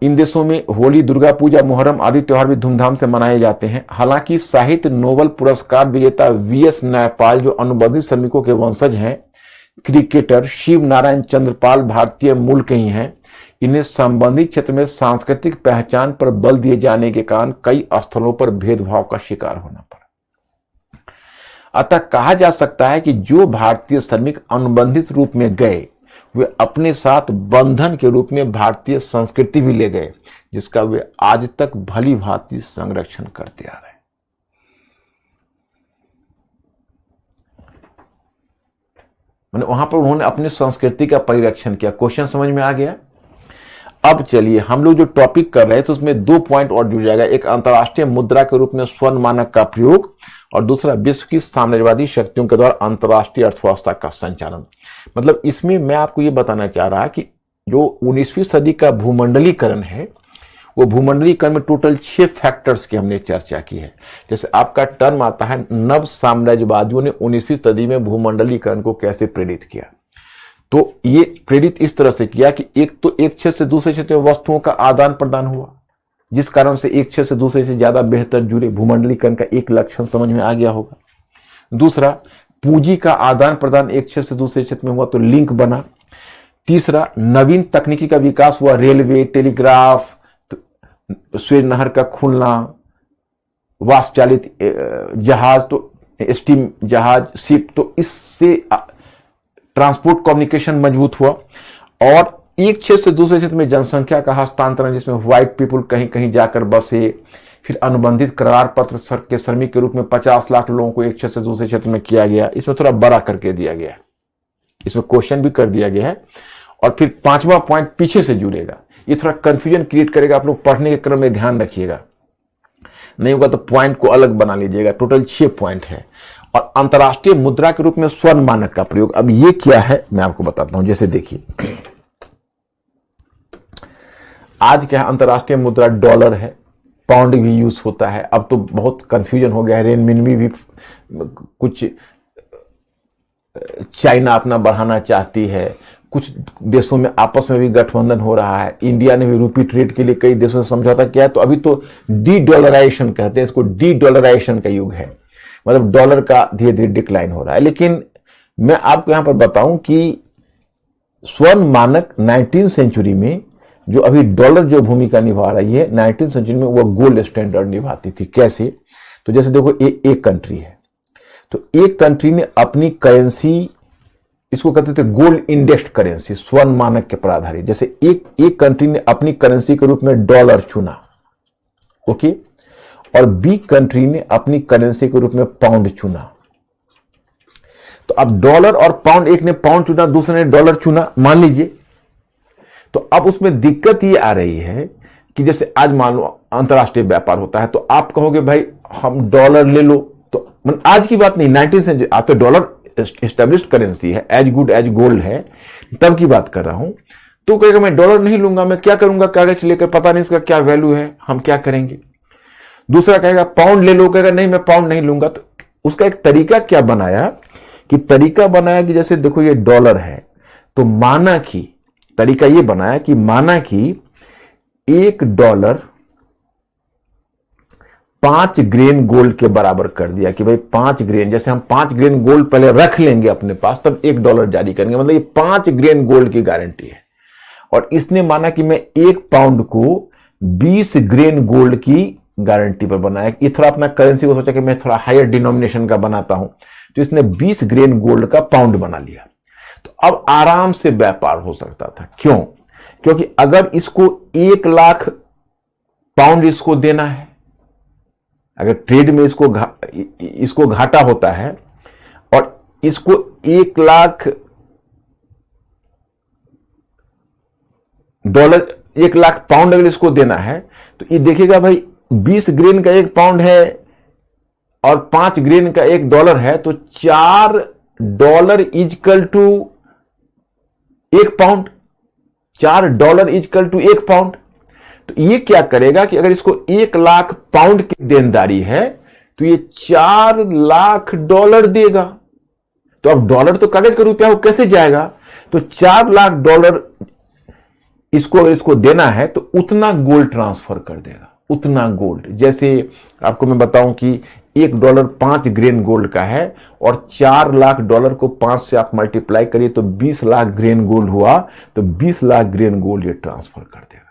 Speaker 1: इन देशों में होली, दुर्गा पूजा, मुहर्रम आदि त्योहार भी धूमधाम से मनाए जाते हैं। हालांकि साहित्य नोबेल पुरस्कार विजेता वीएस नायपाल, जो अनुबंधित श्रमिकों के वंशज हैं, क्रिकेटर शिव नारायण चंद्रपाल भारतीय मूल के ही हैं। इन्हें संबंधित क्षेत्र में सांस्कृतिक पहचान पर बल दिए जाने के कारण कई स्थलों पर भेदभाव का शिकार होना पड़ा। अतः कहा जा सकता है कि जो भारतीय श्रमिक अनुबंधित रूप में गए, वे अपने साथ बंधन के रूप में भारतीय संस्कृति भी ले गए, जिसका वे आज तक भली भांति संरक्षण करते आ रहे हैं। मैंने वहां पर उन्होंने अपनी संस्कृति का परिरक्षण किया। क्वेश्चन समझ में आ गया? अब चलिए हम लोग जो टॉपिक कर रहे हैं तो उसमें 2 पॉइंट और जुड़ जाएगा। एक अंतर्राष्ट्रीय मुद्रा के रूप में स्वर्ण मानक का प्रयोग और दूसरा विश्व की साम्राज्यवादी शक्तियों के द्वारा अंतर्राष्ट्रीय अर्थव्यवस्था का संचालन। मतलब इसमें मैं आपको ये बताना चाह रहा कि जो 19वीं सदी का भूमंडलीकरण है, वो भूमंडलीकरण में टोटल 6 फैक्टर्स की हमने चर्चा की है। जैसे आपका टर्म आता है, नव साम्राज्यवादियों ने 19वीं सदी में भूमंडलीकरण को कैसे प्रेरित किया। तो ये प्रेरित इस तरह से किया कि एक क्षेत्र से दूसरे क्षेत्र में वस्तुओं का आदान प्रदान हुआ, जिस कारण से एक क्षेत्र से दूसरे से ज्यादा बेहतर जुड़े। भूमंडलीकरण का एक लक्षण समझ में आ गया होगा। दूसरा, पूंजी का आदान प्रदान एक क्षेत्र से दूसरे क्षेत्र में हुआ तो लिंक बना। तीसरा, नवीन तकनीकी का विकास हुआ, रेलवे, टेलीग्राफ, सुएज नहर का खुलना, वाष्प चालित जहाज, तो स्टीम जहाज, शिप, तो इससे ट्रांसपोर्ट कम्युनिकेशन मजबूत हुआ। और एक क्षेत्र से दूसरे क्षेत्र में जनसंख्या का हस्तांतरण, जिसमें व्हाइट पीपुल कहीं कहीं जाकर बसे। फिर अनुबंधित करार पत्र के श्रमिक के रूप में 50 लाख लोगों को एक क्षेत्र से दूसरे क्षेत्र में किया गया। इसमें थोड़ा बड़ा करके दिया गया है, इसमें क्वेश्चन भी कर दिया गया है। और फिर 5वां पॉइंट पीछे से जुड़ेगा, ये थोड़ा कंफ्यूजन क्रिएट करेगा, आप लोग पढ़ने के क्रम में ध्यान रखिएगा। नहीं होगा तो पॉइंट को अलग बना लीजिएगा। टोटल 6 पॉइंट है। और अंतर्राष्ट्रीय मुद्रा के रूप में स्वर्ण मानक का प्रयोग, अब ये क्या है मैं आपको बताता हूं। जैसे देखिए, आज क्या है, अंतर्राष्ट्रीय मुद्रा डॉलर है, पाउंड भी यूज होता है। अब तो बहुत कंफ्यूजन हो गया है, रेनमिनमी भी कुछ चाइना अपना बढ़ाना चाहती है, कुछ देशों में आपस में भी गठबंधन हो रहा है। इंडिया ने भी रूपी ट्रेड के लिए कई देशों से समझौता किया है। तो अभी तो डी डॉलराइजेशन कहते हैं इसको, डी डॉलराइजेशन का युग है, मतलब डॉलर का धीरे धीरे डिक्लाइन हो रहा है। लेकिन मैं आपको यहां पर बताऊं कि स्वर्ण मानक 19वीं सेंचुरी में जो अभी डॉलर जो भूमिका निभा रही है, 19वीं सेंचुरी में वो गोल्ड स्टैंडर्ड निभाती थी। कैसे? तो जैसे देखो, एक कंट्री है, तो एक कंट्री ने अपनी करेंसी, इसको कहते थे गोल्ड इंडेक्स्ड करेंसी, स्वर्ण मानक के पर आधारित। जैसे एक कंट्री ने अपनी करेंसी के रूप में डॉलर चुना, ओके, और बी कंट्री ने अपनी करेंसी के रूप में पाउंड चुना। तो अब डॉलर और पाउंड, एक ने पाउंड चुना, दूसरे ने डॉलर चुना, मान लीजिए। तो अब उसमें दिक्कत ये आ रही है कि जैसे आज मान लो अंतर्राष्ट्रीय व्यापार होता है, तो आप कहोगे भाई हम डॉलर ले लो, तो आज की बात नहीं, 19 सेंचुरी, आज तो डॉलर एस्टेब्लिश्ड करेंसी है, एज गुड एज गोल्ड है, तब की बात कर रहा हूं। तो कहेगा मैं डॉलर नहीं लूंगा, मैं क्या करूंगा कागज लेकर, पता नहीं इसका क्या वैल्यू है, हम क्या करेंगे। दूसरा कहेगा पाउंड ले लो, कहेगा नहीं मैं पाउंड नहीं लूंगा। तो उसका एक तरीका क्या बनाया कि जैसे देखो ये डॉलर है, तो माना कि तरीका ये बनाया कि माना कि $1 5 ग्रेन गोल्ड के बराबर कर दिया कि भाई 5 ग्रेन, जैसे हम 5 ग्रेन गोल्ड पहले रख लेंगे अपने पास, तब $1 जारी करेंगे, मतलब ये 5 ग्रेन गोल्ड की गारंटी है। और इसने माना कि मैं 1 पाउंड को 20 ग्रेन गोल्ड की गारंटी पर बनाया। ये थोड़ा अपना करेंसी को सोचा कि मैं थोड़ा हायर डिनोमिनेशन का बनाता हूं, तो इसने 20 ग्रेन गोल्ड का पाउंड बना लिया। तो अब आराम से व्यापार हो सकता था। क्यों? क्योंकि अगर इसको 1 लाख पाउंड इसको देना है, अगर ट्रेड में इसको घाटा होता है, और इसको 1 लाख डॉलर, 1 लाख पाउंड अगर इसको देना है, तो ये देखिएगा भाई 20 ग्रेन का 1 पाउंड है और 5 ग्रेन का $1 है, तो $4 equal to 1 pound, $4 equal to 1 pound. तो ये क्या करेगा कि अगर इसको 1 लाख पाउंड की देनदारी है, तो ये $4 लाख देगा। तो अब डॉलर तो कागज का रुपया हो, कैसे जाएगा? तो $4 लाख इसको देना है, तो उतना गोल्ड ट्रांसफर कर देगा, उतना गोल्ड। जैसे आपको मैं बताऊं कि $1 5 ग्रेन गोल्ड का है, और $4 लाख को 5 से आप मल्टीप्लाई करिए तो 20 लाख ग्रेन गोल्ड हुआ, तो 20 लाख ग्रेन गोल्ड ये ट्रांसफर कर देगा।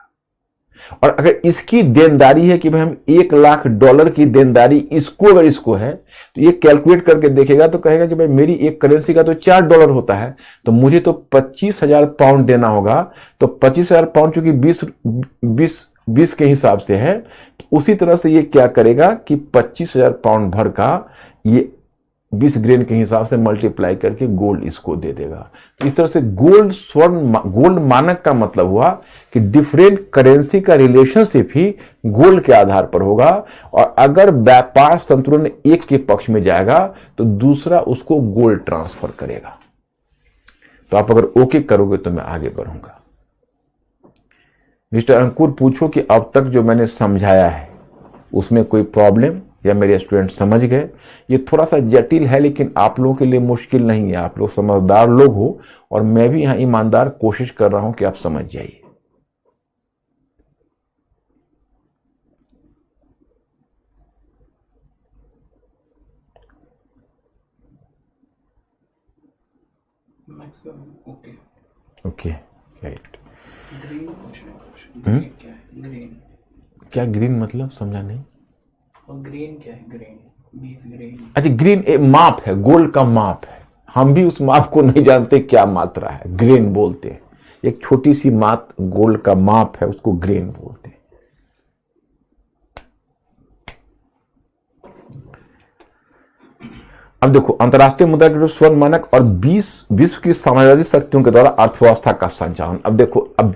Speaker 1: और अगर इसकी देनदारी है कि भाई हम $1 लाख की देनदारी इसको है, तो ये कैलकुलेट करके देखेगा तो कहेगा कि भाई मेरी एक करेंसी का तो $4 होता है, तो मुझे तो 25,000 पाउंड देना होगा। तो 25,000 पाउंड चूंकि 20 के हिसाब से है, तो उसी तरह से ये क्या करेगा कि 25,000 पाउंड भर का ये 20 ग्रेन के हिसाब से मल्टीप्लाई करके गोल्ड इसको दे देगा। इस तरह से गोल्ड मानक का मतलब हुआ कि डिफरेंट करेंसी का रिलेशनशिप ही गोल्ड के आधार पर होगा, और अगर व्यापार संतुलन एक के पक्ष में जाएगा तो दूसरा उसको गोल्ड ट्रांसफर करेगा। तो आप अगर ओके करोगे तो मैं आगे बढ़ूंगा। मिस्टर अंकुर पूछो कि अब तक जो मैंने समझाया है उसमें कोई प्रॉब्लम, या मेरे स्टूडेंट समझ गए? ये थोड़ा सा जटिल है, लेकिन आप लोगों के लिए मुश्किल नहीं है। आप लोग समझदार लोग हो, और मैं भी यहां ईमानदार कोशिश कर रहा हूं कि आप समझ जाइए। Okay, right.
Speaker 2: ग्रीन क्वेश्चन क्या है? ग्रीन
Speaker 1: क्या ग्रीन मतलब समझा नहीं?
Speaker 2: और ग्रेन क्या है? Grain 20 grain.
Speaker 1: अच्छा, ग्रीन एक माप है, गोल्ड का माप है। हम भी उस माप को नहीं जानते क्या मात्रा है, ग्रेन बोलते हैं। एक छोटी सी गोल्ड का माप है, उसको ग्रेन बोलते हैं। अब देखो, अंतरराष्ट्रीय मुद्रा के स्वर्ण मानक और विश्व की साम्राज्यवादी शक्तियों के द्वारा अर्थव्यवस्था का संचालन। अब देखो, अब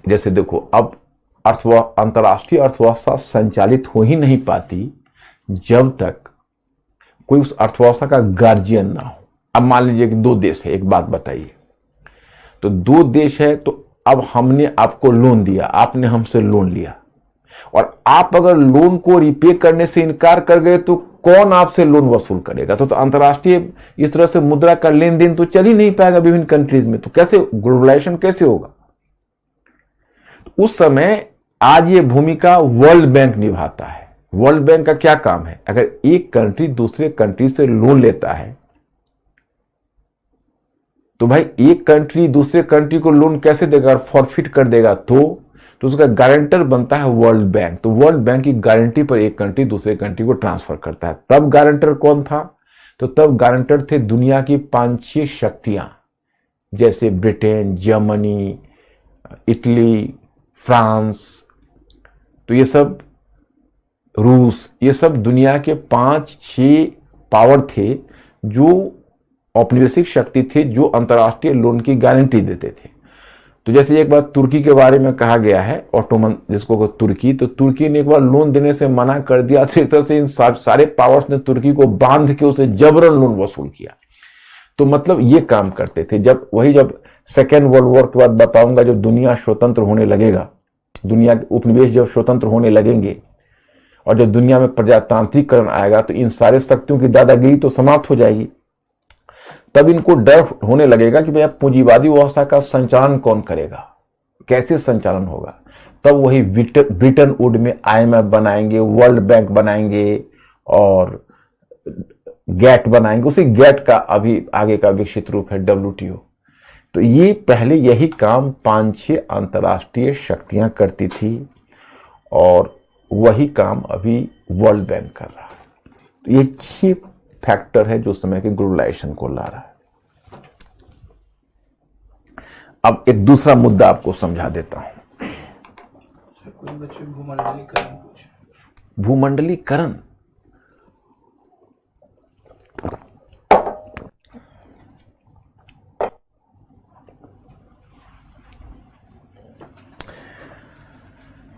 Speaker 1: जैसे देखो, अब अंतर्राष्ट्रीय अर्थव्यवस्था संचालित हो ही नहीं पाती जब तक कोई उस अर्थव्यवस्था का गार्जियन ना हो। अब मान लीजिए कि दो देश है, एक बात बताइए, तो दो देश है, तो अब हमने आपको लोन दिया, आपने हमसे लोन लिया, और आप अगर लोन को रिपे करने से इनकार कर गए तो कौन आपसे लोन वसूल करेगा? तो अंतर्राष्ट्रीय इस तरह से मुद्रा का लेन देन तो चल ही नहीं पाएगा विभिन्न कंट्रीज में, तो कैसे ग्लोबलाइजेशन कैसे होगा? तो उस समय आज ये भूमिका वर्ल्ड बैंक निभाता है। वर्ल्ड बैंक का क्या काम है? अगर एक कंट्री दूसरे कंट्री से लोन लेता है तो भाई एक कंट्री दूसरे कंट्री को लोन कैसे देगा? और फॉरफिट कर देगा तो उसका गारंटर बनता है वर्ल्ड बैंक। तो वर्ल्ड बैंक की गारंटी पर एक कंट्री दूसरे कंट्री को ट्रांसफर करता है। तब गारंटर कौन था? तो तब गारंटर थे दुनिया की 5-6 शक्तियां, जैसे ब्रिटेन, जर्मनी, इटली, फ्रांस, तो ये सब, रूस, ये सब दुनिया के 5-6 पावर थे जो औपनिवेशिक शक्ति थे, जो अंतर्राष्ट्रीय लोन की गारंटी देते थे। तो जैसे एक बार तुर्की के बारे में कहा गया है, ऑटोमन जिसको तुर्की, तो तुर्की ने एक बार लोन देने से मना कर दिया, तो एक तरह से इन सारे पावर्स ने तुर्की को बांध के उसे जबरन लोन वसूल किया। तो मतलब ये काम करते थे। जब सेकेंड वर्ल्ड वॉर के बाद बताऊंगा, जब दुनिया स्वतंत्र होने लगेगा, दुनिया के उपनिवेश जब स्वतंत्र होने लगेंगे और जब दुनिया में प्रजातांत्रिकरण आएगा, तो इन सारे शक्तियों की दादागिरी तो समाप्त हो जाएगी। तब इनको डर होने लगेगा कि भैया पूंजीवादी व्यवस्था का संचालन कौन करेगा, कैसे संचालन होगा। तब वही ब्रिटेन वुड में IMF बनाएंगे, वर्ल्ड बैंक बनाएंगे और गैट बनाएंगे। उसी गैट का अभी आगे का विकसित रूप है WTO। तो ये पहले यही काम 5-6 अंतर्राष्ट्रीय शक्तियां करती थी और वही काम अभी वर्ल्ड बैंक कर रहा है। तो ये 6 फैक्टर है जो समय के ग्लोबलाइजेशन को ला रहा है। अब एक दूसरा मुद्दा आपको समझा देता हूं।
Speaker 2: कोई बच्चे भूमंडलीकरण पूछे।
Speaker 1: भूमंडलीकरण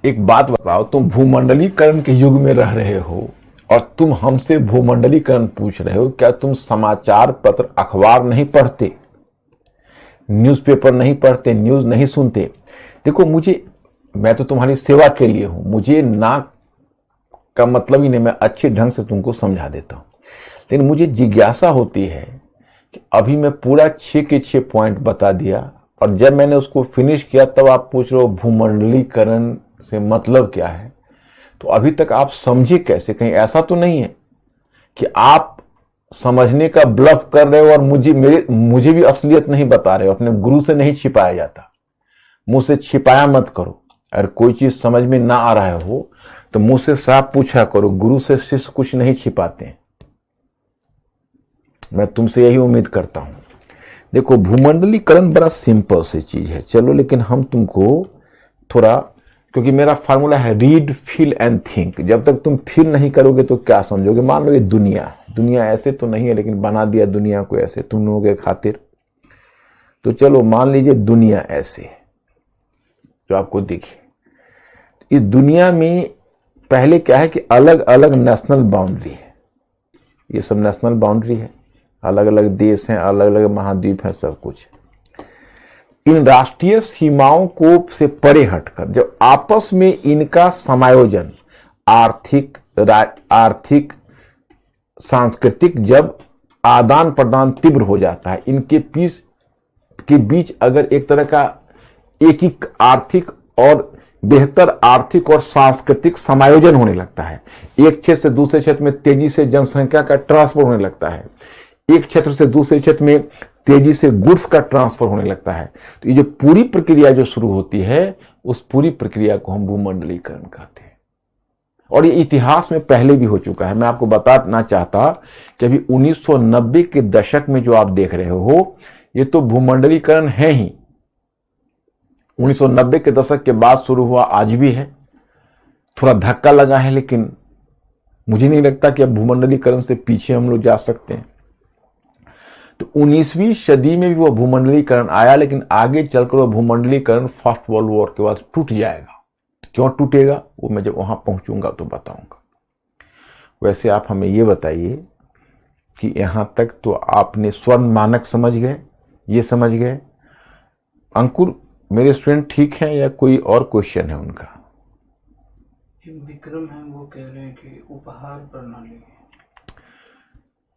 Speaker 1: एक बात बताओ, तुम भूमंडलीकरण के युग में रह रहे हो और तुम हमसे भूमंडलीकरण पूछ रहे हो। क्या तुम समाचार पत्र, अखबार नहीं पढ़ते, न्यूज़पेपर नहीं पढ़ते, न्यूज़ नहीं सुनते? देखो, मैं तो तुम्हारी सेवा के लिए हूं, मुझे ना का मतलब ही नहीं, मैं अच्छे ढंग से तुमको समझा देता हूं। लेकिन मुझे जिज्ञासा होती है कि अभी मैं पूरा 6 के 6 पॉइंट बता दिया और जब मैंने उसको फिनिश किया तब आप पूछ रहे हो भूमंडलीकरण से मतलब क्या है। तो अभी तक आप समझे कैसे? कहीं ऐसा तो नहीं है कि आप समझने का ब्लफ कर रहे हो और मुझे भी असलियत नहीं बता रहे हो। अपने गुरु से नहीं छिपाया जाता, मुंह से छिपाया मत करो। अगर कोई चीज समझ में ना आ रहा हो तो मुंह से साफ पूछा करो। गुरु से शिष्य कुछ नहीं छिपाते। मैं तुमसे यही उम्मीद करता हूं। देखो, भूमंडलीकरण बड़ा सिंपल सी चीज है, चलो, लेकिन हम तुमको थोड़ा, क्योंकि मेरा फार्मूला है रीड, फील एंड थिंक। जब तक तुम फील नहीं करोगे तो क्या समझोगे? मान लो ये दुनिया ऐसे तो नहीं है, लेकिन बना दिया दुनिया को ऐसे तुम लोगों के खातिर। तो चलो मान लीजिए दुनिया ऐसे है जो आपको दिखे। इस दुनिया में पहले क्या है कि अलग अलग नेशनल बाउंड्री है। ये सब नेशनल बाउंड्री है, अलग अलग देश हैं, अलग अलग महाद्वीप हैं, सब कुछ। इन राष्ट्रीय सीमाओं को से परे हटकर जब आपस में इनका समायोजन, आर्थिक, सांस्कृतिक, जब आदान प्रदान तीव्र हो जाता है, इनके बीच अगर एक तरह का एक आर्थिक और बेहतर आर्थिक और सांस्कृतिक समायोजन होने लगता है, एक क्षेत्र से दूसरे क्षेत्र में तेजी से जनसंख्या का ट्रांसफर होने लगता है, एक क्षेत्र से दूसरे क्षेत्र में तेजी से गुड्स का ट्रांसफर होने लगता है, तो ये जो पूरी प्रक्रिया जो शुरू होती है, उस पूरी प्रक्रिया को हम भूमंडलीकरण कहते हैं। और ये इतिहास में पहले भी हो चुका है। मैं आपको बताना चाहता कि अभी 1990 के दशक में जो आप देख रहे हो, ये तो भूमंडलीकरण है ही। 1990 के दशक के बाद शुरू हुआ, आज भी है, थोड़ा धक्का लगा है, लेकिन मुझे नहीं लगता कि अब भूमंडलीकरण से पीछे हम लोग जा सकते हैं। तो 19वीं सदी में भी वो भूमंडलीकरण आया, लेकिन आगे चलकर वो भूमंडलीकरण फर्स्ट वर्ल्ड वॉर के बाद टूट जाएगा। क्यों टूटेगा वो मैं जब वहां पहुंचूंगा तो बताऊंगा। वैसे आप हमें ये बताइए कि यहां तक तो आपने स्वर्ण मानक समझ गए, ये समझ गए। अंकुर मेरे स्टूडेंट ठीक हैं या कोई और क्वेश्चन है उनका?
Speaker 2: एक विक्रम है, वो कह रहे हैं कि उपहार प्रणाली।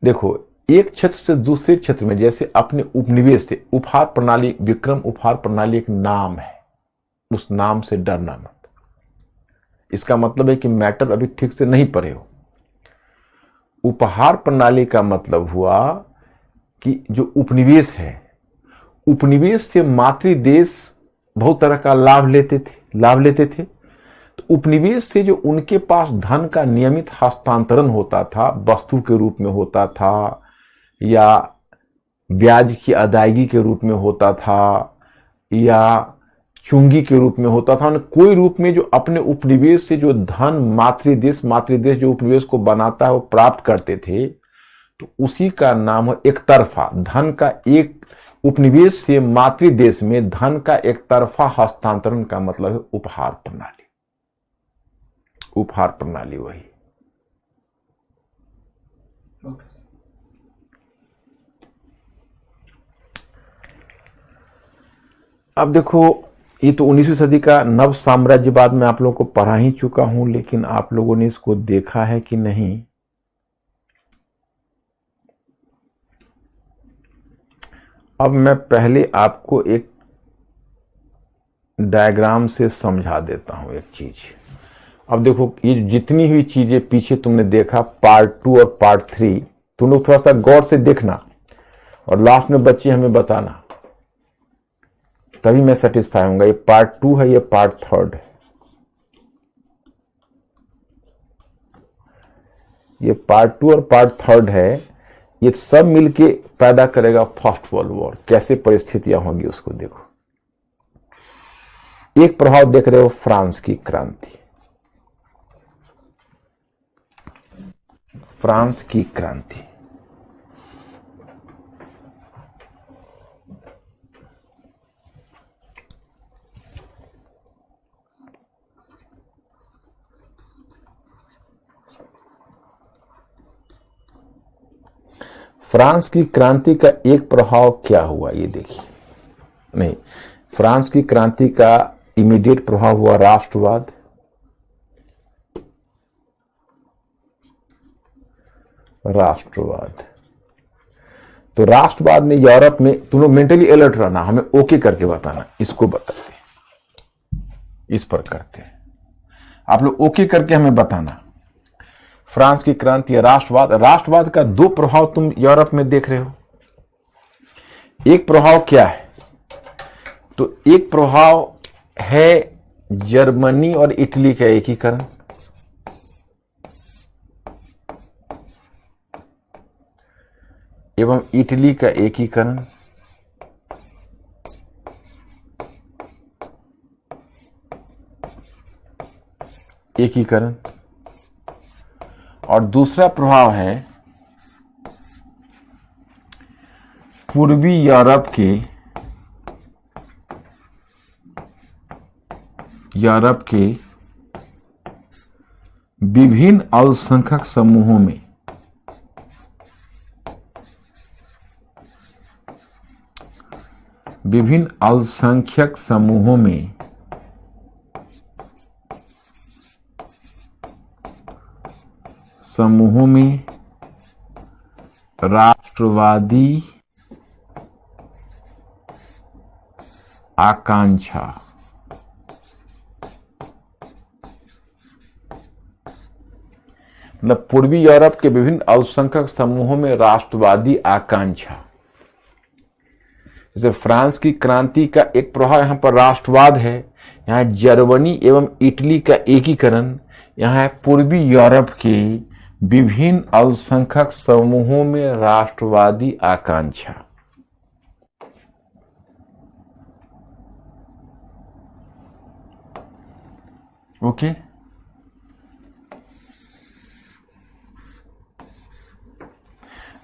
Speaker 1: देखो, एक क्षेत्र से दूसरे क्षेत्र में, जैसे अपने उपनिवेश से उपहार प्रणाली, विक्रम उपहार प्रणाली एक नाम है, उस नाम से डरना मत। इसका मतलब है कि मैटर अभी ठीक से नहीं पढ़े हो। उपहार प्रणाली का मतलब हुआ कि जो उपनिवेश है, उपनिवेश से मातृ देश बहुत तरह का लाभ लेते थे। तो उपनिवेश से जो उनके पास धन का नियमित हस्तांतरण होता था, वस्तु के रूप में होता था या ब्याज की अदायगी के रूप में होता था या चुंगी के रूप में होता था, कोई रूप में जो अपने उपनिवेश से जो धन मातृदेश जो उपनिवेश को बनाता है वो प्राप्त करते थे, तो उसी का नाम है एक तरफा धन का, एक उपनिवेश से मातृदेश में धन का एक तरफा हस्तांतरण का मतलब है उपहार प्रणाली। उपहार प्रणाली वही। अब देखो, ये तो 19वीं सदी का नव साम्राज्यवाद में आप लोगों को पढ़ा ही चुका हूं, लेकिन आप लोगों ने इसको देखा है कि नहीं? अब मैं पहले आपको एक डायग्राम से समझा देता हूं एक चीज। अब देखो, ये जितनी हुई चीजें पीछे तुमने देखा, पार्ट 2 और पार्ट 3, तुम लोग थोड़ा सा गौर से देखना और लास्ट में बच्चे हमें बताना, तभी मैं सेटिस्फाई होऊंगा। ये पार्ट 2 है, ये पार्ट 3 है। ये पार्ट 2 और पार्ट 3 है। ये सब मिलके पैदा करेगा फर्स्ट वर्ल्ड वॉर। कैसे परिस्थितियां होंगी उसको देखो। एक प्रभाव देख रहे हो, फ्रांस की क्रांति। फ्रांस की क्रांति फ्रांस की क्रांति का एक प्रभाव क्या हुआ ये देखिए। नहीं, फ्रांस की क्रांति का इमीडिएट प्रभाव हुआ राष्ट्रवाद। तो राष्ट्रवाद ने यूरोप में, तुम लोग मेंटली अलर्ट रहना, हमें ओके करके बताना, इसको बताते, इस पर करते हैं आप लोग, ओके करके हमें बताना। फ्रांस की क्रांति, राष्ट्रवाद का दो प्रभाव तुम यूरोप में देख रहे हो। एक प्रभाव क्या है? तो एक प्रभाव है जर्मनी और इटली का एकीकरण, एवं इटली का एकीकरण और दूसरा प्रभाव है पूर्वी यूरोप के विभिन्न अल्पसंख्यक समूहों में राष्ट्रवादी आकांक्षा, मतलब पूर्वी यूरोप के विभिन्न अल्पसंख्यक समूहों में राष्ट्रवादी आकांक्षा। जैसे फ्रांस की क्रांति का एक प्रभाव यहां पर राष्ट्रवाद है, यहां जर्मनी एवं इटली का एकीकरण, यहां पूर्वी यूरोप के विभिन्न अल्पसंख्यक समूहों में राष्ट्रवादी आकांक्षा। ओके,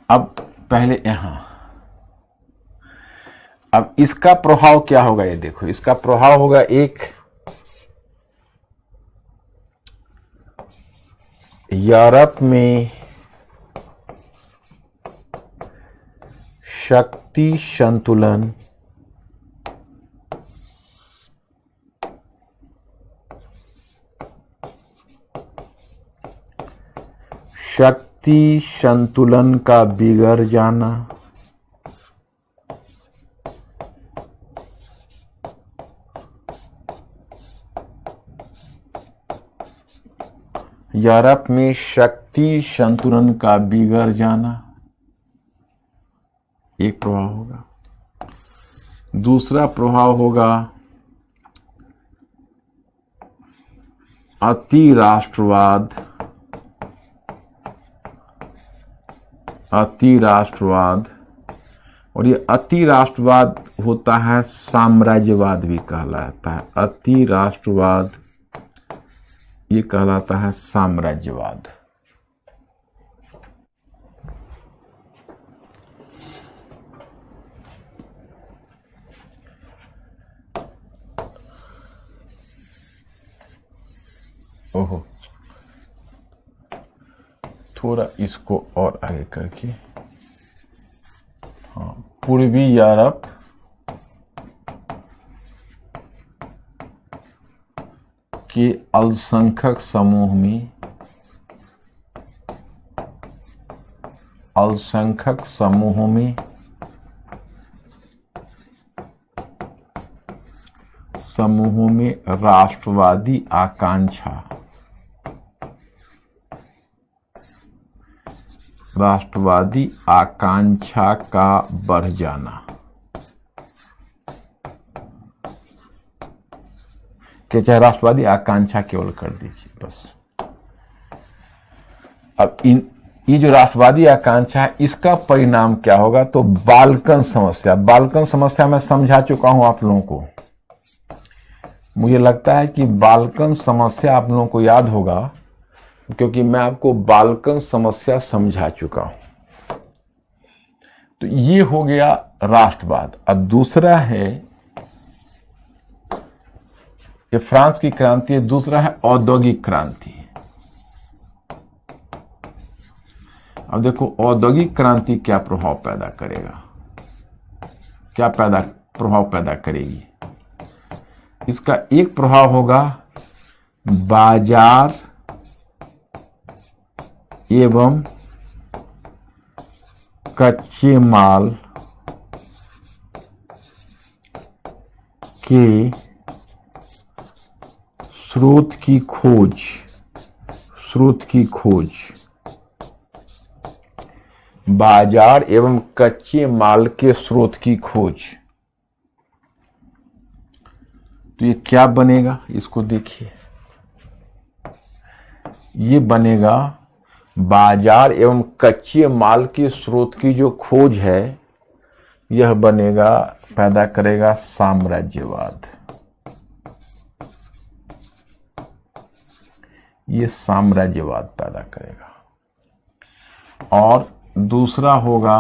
Speaker 1: अब पहले यहां, अब इसका प्रभाव क्या होगा ये देखो। इसका प्रभाव होगा एक यूरोप में शक्ति संतुलन का बिगड़ जाना, यूरोप में शक्ति संतुलन का बिगड़ जाना एक प्रभाव होगा। दूसरा प्रभाव होगा अति राष्ट्रवाद, और ये अति राष्ट्रवाद होता है साम्राज्यवाद भी कहलाता है। अति राष्ट्रवाद ये कहलाता है साम्राज्यवाद। ओहो, थोड़ा इसको और आगे करके, हाँ, पूर्वी यूरोप के अल्पसंख्यक समूहों में राष्ट्रवादी आकांक्षा का बढ़ जाना, कि चाहे राष्ट्रवादी आकांक्षा केवल कर दीजिए बस। अब ये जो राष्ट्रवादी आकांक्षा है, इसका परिणाम क्या होगा? तो बाल्कन समस्या मैं समझा चुका हूं आप लोगों को। मुझे लगता है कि बाल्कन समस्या आप लोगों को याद होगा, क्योंकि मैं आपको बाल्कन समस्या समझा चुका हूं। तो ये हो गया राष्ट्रवाद। अब दूसरा है, ये फ्रांस की क्रांति है। दूसरा है औद्योगिक क्रांति। अब देखो औद्योगिक क्रांति क्या प्रभाव पैदा करेगा, प्रभाव पैदा करेगी। इसका एक प्रभाव होगा बाजार एवं कच्चे माल के स्रोत की खोज, बाजार एवं कच्चे माल के स्रोत की खोज। तो ये क्या बनेगा, इसको देखिए। ये बनेगा बाजार एवं कच्चे माल के स्रोत की जो खोज है, यह बनेगा, पैदा करेगा साम्राज्यवाद। ये साम्राज्यवाद पैदा करेगा। और दूसरा होगा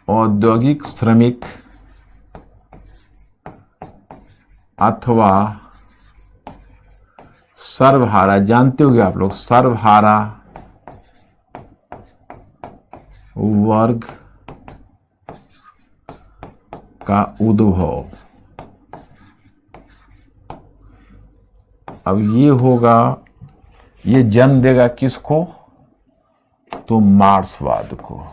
Speaker 1: औद्योगिक श्रमिक अथवा सर्वहारा। जानते होंगे आप लोग, सर्वहारा वर्ग का उद्भव। अब ये होगा, ये जन्म देगा किसको? तो मार्क्सवाद को।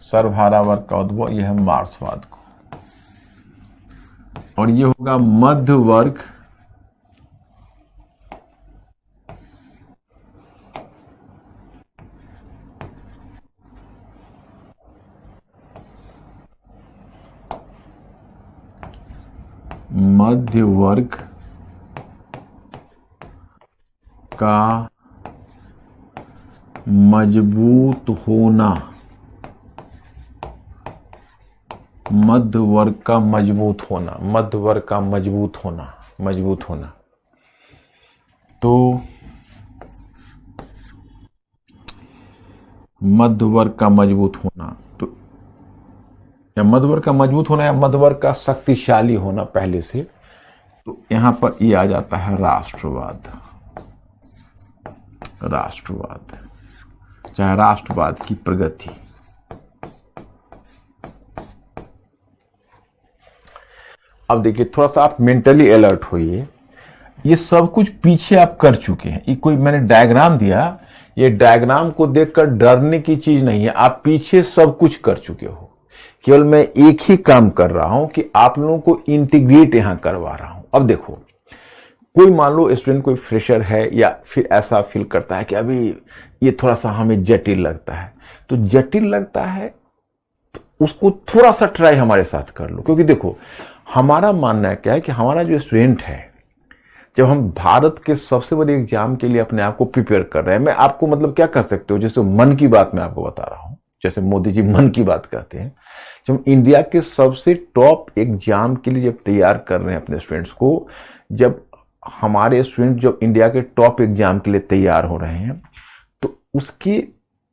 Speaker 1: सर्वहारा वर्ग का उद्भव, यह है मार्क्सवाद को। और ये होगा मध्य वर्ग का मजबूत होना। मध्य वर्ग का मजबूत होना। तो मध्य वर्ग का मजबूत होना, तो या मध्य वर्ग का मजबूत होना या मध्य वर्ग का शक्तिशाली होना पहले से, तो यहां पर ये आ जाता है राष्ट्रवाद। राष्ट्रवाद चाहे राष्ट्रवाद की प्रगति। अब देखिए थोड़ा सा आप मेंटली अलर्ट होइए, ये सब कुछ पीछे आप कर चुके हैं। ये कोई मैंने डायग्राम दिया, ये डायग्राम को देखकर डरने की चीज नहीं है, आप पीछे सब कुछ कर चुके हो। केवल मैं एक ही काम कर रहा हूं कि आप लोगों को इंटीग्रेट यहां करवा रहा हूं। अब देखो, कोई मान लो स्टूडेंट कोई फ्रेशर है या फिर ऐसा फील करता है कि अभी ये थोड़ा सा हमें जटिल लगता है, तो जटिल लगता है तो उसको थोड़ा सा ट्राई हमारे साथ कर लो। क्योंकि देखो हमारा मानना है क्या है कि हमारा जो स्टूडेंट है, जब हम भारत के सबसे बड़े एग्जाम के लिए अपने आप को प्रिपेयर कर रहे हैं, मैं आपको मतलब क्या कर सकते हो, जैसे मन की बात मैं आपको बता रहा हूं, जैसे मोदी जी मन की बात कहते हैं, जब हम इंडिया के सबसे टॉप एग्जाम के लिए जब तैयार कर रहे हैं अपने स्टूडेंट्स को, जब हमारे स्टूडेंट जब इंडिया के टॉप एग्जाम के लिए तैयार हो रहे हैं, तो उसकी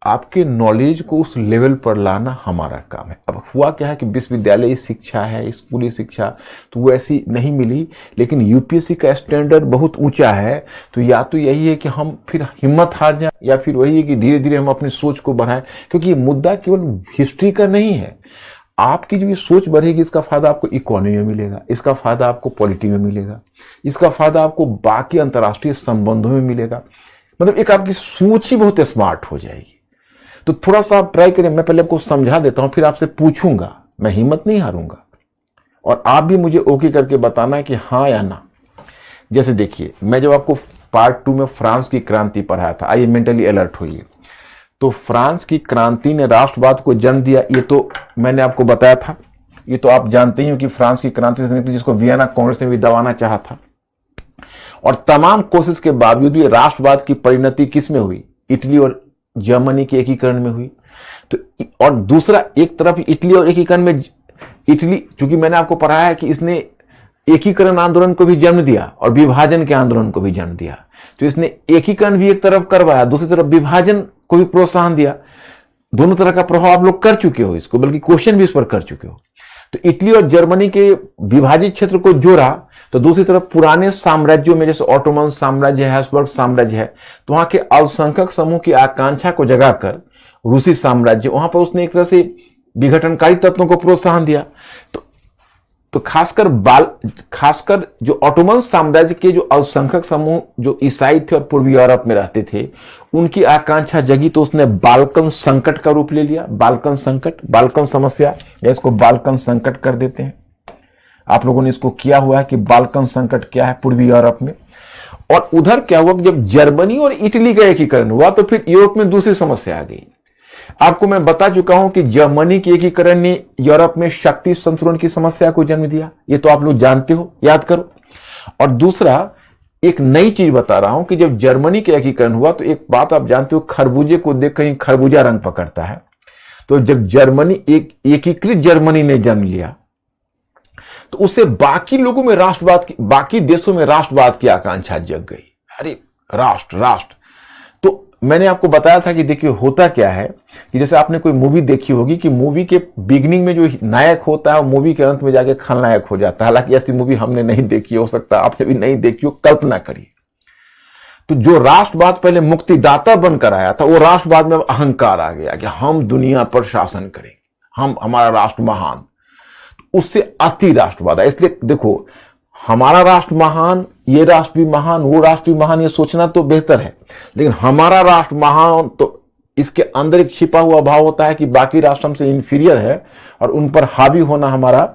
Speaker 1: आपके नॉलेज को उस लेवल पर लाना हमारा काम है। अब हुआ क्या है कि विश्वविद्यालय शिक्षा है, स्कूली शिक्षा तो वो ऐसी नहीं मिली, लेकिन यूपीएससी का स्टैंडर्ड बहुत ऊंचा है, तो या तो यही है कि हम फिर हिम्मत हार जाएं, या फिर वही है कि धीरे धीरे हम अपनी सोच को बढ़ाएं। क्योंकि ये मुद्दा केवल हिस्ट्री का नहीं है, आपकी जो ये सोच बढ़ेगी इसका फायदा आपको इकोनॉमी में मिलेगा, इसका फायदा आपको पॉलिटी में मिलेगा, इसका फायदा आपको बाकी अंतर्राष्ट्रीय संबंधों में मिलेगा। मतलब एक आपकी सोच ही बहुत स्मार्ट हो जाएगी। तो थोड़ा सा आप ट्राई करें, मैं पहले आपको समझा देता हूं, फिर आपसे पूछूंगा, मैं हिम्मत नहीं हारूंगा, और आप भी मुझे ओके करके बताना है कि हाँ या ना। जैसे देखिए, मैं जब आपको पार्ट 2 में फ्रांस की क्रांति पढ़ाया था, आइए मेंटली अलर्ट होइए। तो फ्रांस की क्रांति ने राष्ट्रवाद को जन्म दिया, ये तो मैंने आपको बताया था, ये तो आप जानते ही हो कि फ्रांस की क्रांति से निकली, जिसको वियना कांग्रेस ने भी दबाना चाहा था। और तमाम कोशिश के बावजूद भी राष्ट्रवाद की परिणति किस में हुई, इटली और जर्मनी के एकीकरण में हुई। तो और दूसरा एक तरफ इटली और एकीकरण में, इटली चूंकि मैंने आपको पढ़ाया है कि इसने एकीकरण आंदोलन को भी जन्म दिया और विभाजन के आंदोलन को भी जन्म दिया, तो इसने एकीकरण भी एक तरफ करवाया, दूसरी तरफ विभाजन को भी प्रोत्साहन दिया। दोनों तरह का प्रभाव आप लोग कर चुके हो इसको, बल्कि क्वेश्चन भी इस पर कर चुके हो। तो इटली और जर्मनी के विभाजित क्षेत्र को जोड़ा, तो दूसरी तरफ पुराने साम्राज्यों में जैसे ऑटोमन साम्राज्य है, हैब्सबर्ग साम्राज्य है, तो वहां के अल्पसंख्यक समूह की आकांक्षा को जगाकर रूसी साम्राज्य, वहां पर उसने एक तरह से विघटनकारी तत्वों को प्रोत्साहन दिया। तो खासकर जो ऑटोमन साम्राज्य के जो अल्पसंख्यक समूह जो ईसाई थे और पूर्वी यूरोप में रहते थे, उनकी आकांक्षा जगी, तो उसने बाल्कन संकट का रूप ले लिया। बाल्कन संकट, बाल्कन समस्या, या इसको बाल्कन संकट कर देते हैं। आप लोगों ने इसको किया हुआ है कि बाल्कन संकट क्या है पूर्वी यूरोप में। और उधर क्या हुआ कि जब जर्मनी और इटली का एकीकरण हुआ, तो फिर यूरोप में दूसरी समस्या आ गई। आपको मैं बता चुका हूं कि जर्मनी के एकीकरण ने यूरोप में शक्ति संतुलन की समस्या को जन्म दिया, ये तो आप लोग जानते हो, याद करो। और दूसरा एक नई चीज बता रहा हूं कि जब जर्मनी के एकीकरण हुआ, तो एक बात आप जानते हो, खरबूजे को देख कहीं खरबूजा रंग पकड़ता है। तो जब जर्मनी एक एकीकृत जर्मनी ने जन्म लिया, तो उससे बाकी लोगों में राष्ट्रवाद की, बाकी देशों में राष्ट्रवाद की आकांक्षा जग गई। अरे राष्ट्र। तो मैंने आपको बताया था कि देखिए होता क्या है कि जैसे आपने कोई मूवी देखी होगी कि मूवी के बिगिनिंग में जो नायक होता है वो मूवी के अंत में जाके खलनायक हो जाता है। हालांकि ऐसी मूवी हमने नहीं देखी, हो सकता है आपने भी नहीं देखी हो, कल्पना करिए। तो जो राष्ट्रवाद पहले मुक्तिदाता बनकर आया था, वो राष्ट्रवाद में अहंकार आ गया कि हम दुनिया पर शासन करेंगे, हमारा राष्ट्र महान। उससे अति राष्ट्रवाद है। इसलिए देखो, हमारा राष्ट्र महान, ये राष्ट्र भी महान, वो राष्ट्र भी महान, ये सोचना तो बेहतर है, लेकिन हमारा राष्ट्र महान, तो इसके अंदर एक छिपा हुआ भाव होता है कि बाकी राष्ट्र हमसे इंफीरियर है और उन पर हावी होना हमारा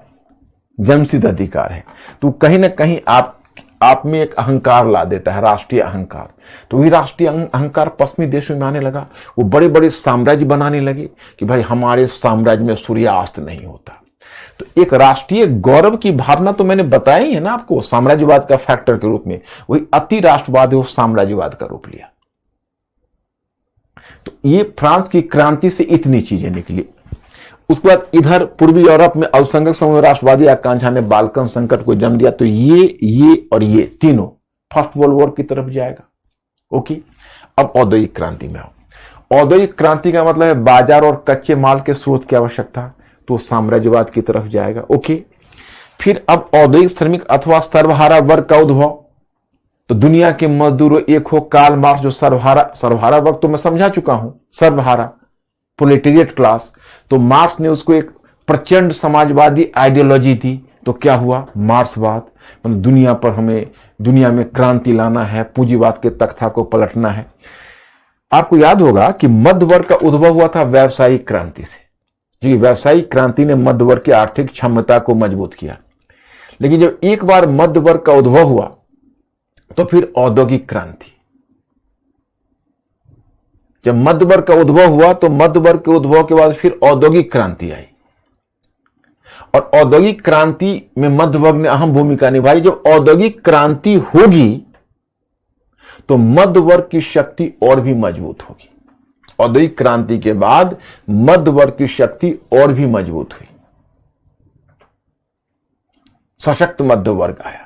Speaker 1: जन्मसिद्ध अधिकार है। तो कहीं ना कहीं आप में एक अहंकार ला देता है, राष्ट्रीय अहंकार। तो वही राष्ट्रीय अहंकार पश्चिमी देशों में आने लगा। वो बड़े बड़े साम्राज्य बनाने लगे कि भाई हमारे साम्राज्य में सूर्यास्त नहीं होता। तो एक राष्ट्रीय गौरव की भावना तो मैंने बताया ही है ना आपको, साम्राज्यवाद का फैक्टर के रूप में। वही अति राष्ट्रवाद है, वो साम्राज्यवाद का रूप लिया। तो ये फ्रांस की क्रांति से इतनी चीजें निकली। उसके बाद इधर पूर्वी यूरोप में अल्पसंख्यक समूह राष्ट्रवादी आकांक्षा ने बाल्कन संकट को जन्म दिया। तो ये और ये तीनों फर्स्ट वर्ल्ड वॉर की तरफ जाएगा। ओके, अब औद्योगिक क्रांति में आओ। औद्योगिक क्रांति का मतलब है बाजार और कच्चे माल के स्रोत की आवश्यकता, तो साम्राज्यवाद की तरफ जाएगा। ओके, फिर अब औद्योगिक श्रमिक अथवा सर्वहारा वर्ग का उद्भव, तो दुनिया के मजदूरों एक हो। कार्ल मार्क्स जो सर्वहारा वर्ग तो मैं समझा चुका हूं, सर्वहारा प्रोलेटेरिएट क्लास, तो मार्क्स ने उसको एक प्रचंड समाजवादी आइडियोलॉजी दी। तो क्या हुआ, मार्क्सवाद। मतलब दुनिया में क्रांति लाना है, पूंजीवाद के तख्ता को पलटना है। आपको याद होगा कि मध्य वर्ग का उद्भव हुआ था व्यावसायिक क्रांति से, क्योंकि व्यावसायिक क्रांति ने मध्य वर्ग की आर्थिक क्षमता को मजबूत किया। लेकिन जब एक बार मध्य वर्ग का उद्भव हुआ तो फिर औद्योगिक क्रांति, जब मध्य वर्ग का उद्भव हुआ तो मध्य वर्ग के उद्भव के बाद फिर औद्योगिक क्रांति आई, और औद्योगिक क्रांति में मध्य वर्ग ने अहम भूमिका निभाई। जब औद्योगिक क्रांति होगी तो मध्य वर्ग की शक्ति और भी मजबूत होगी। औद्योगिक क्रांति के बाद मध्य वर्ग की शक्ति और भी मजबूत हुई, सशक्त मध्य वर्ग आया,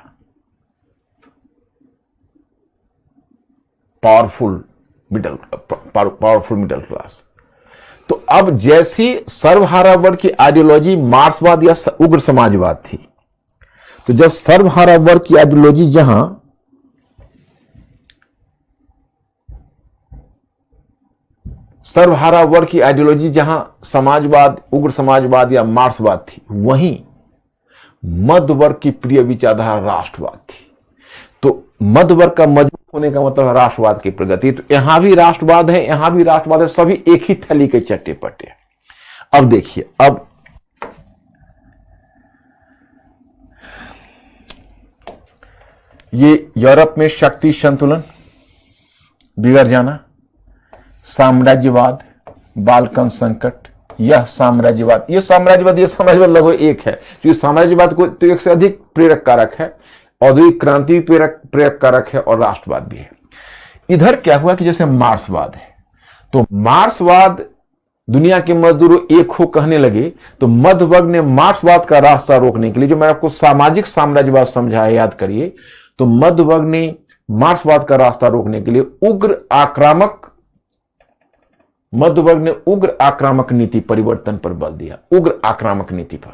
Speaker 1: पावरफुल मिडिल क्लास। तो अब जैसी सर्वहारा वर्ग की आइडियोलॉजी मार्क्सवाद या उग्र समाजवाद थी, तो जब सर्वहारा वर्ग की आइडियोलॉजी जहां समाजवाद, उग्र समाजवाद या मार्क्सवाद थी, वहीं मध्य वर्ग की प्रिय विचारधारा राष्ट्रवाद थी। तो मध्य वर्ग का मजबूत होने का मतलब है राष्ट्रवाद की प्रगति। तो यहां भी राष्ट्रवाद है, यहां भी राष्ट्रवाद है, सभी एक ही थैली के चट्टे पट्टे। अब देखिए, अब ये यूरोप में शक्ति संतुलन बिगड़ जाना, साम्राज्यवाद, बाल्कन संकट, यह साम्राज्यवाद लगभग एक है, क्योंकि साम्राज्यवाद को तो एक से अधिक प्रेरक कारक है, औद्योगिक क्रांति भी प्रेरक कारक है और राष्ट्रवाद भी है। इधर क्या हुआ कि जैसे मार्क्सवाद है, तो मार्क्सवाद दुनिया के मजदूरों एक हो कहने लगे, तो मध्य वर्ग ने मार्क्सवाद का रास्ता रोकने के लिए, जो मैं आपको सामाजिक साम्राज्यवाद समझाया, याद करिए, तो मध्य वर्ग ने मार्क्सवाद का रास्ता रोकने के लिए मध्य वर्ग ने उग्र आक्रामक नीति परिवर्तन पर बल दिया, उग्र आक्रामक नीति पर,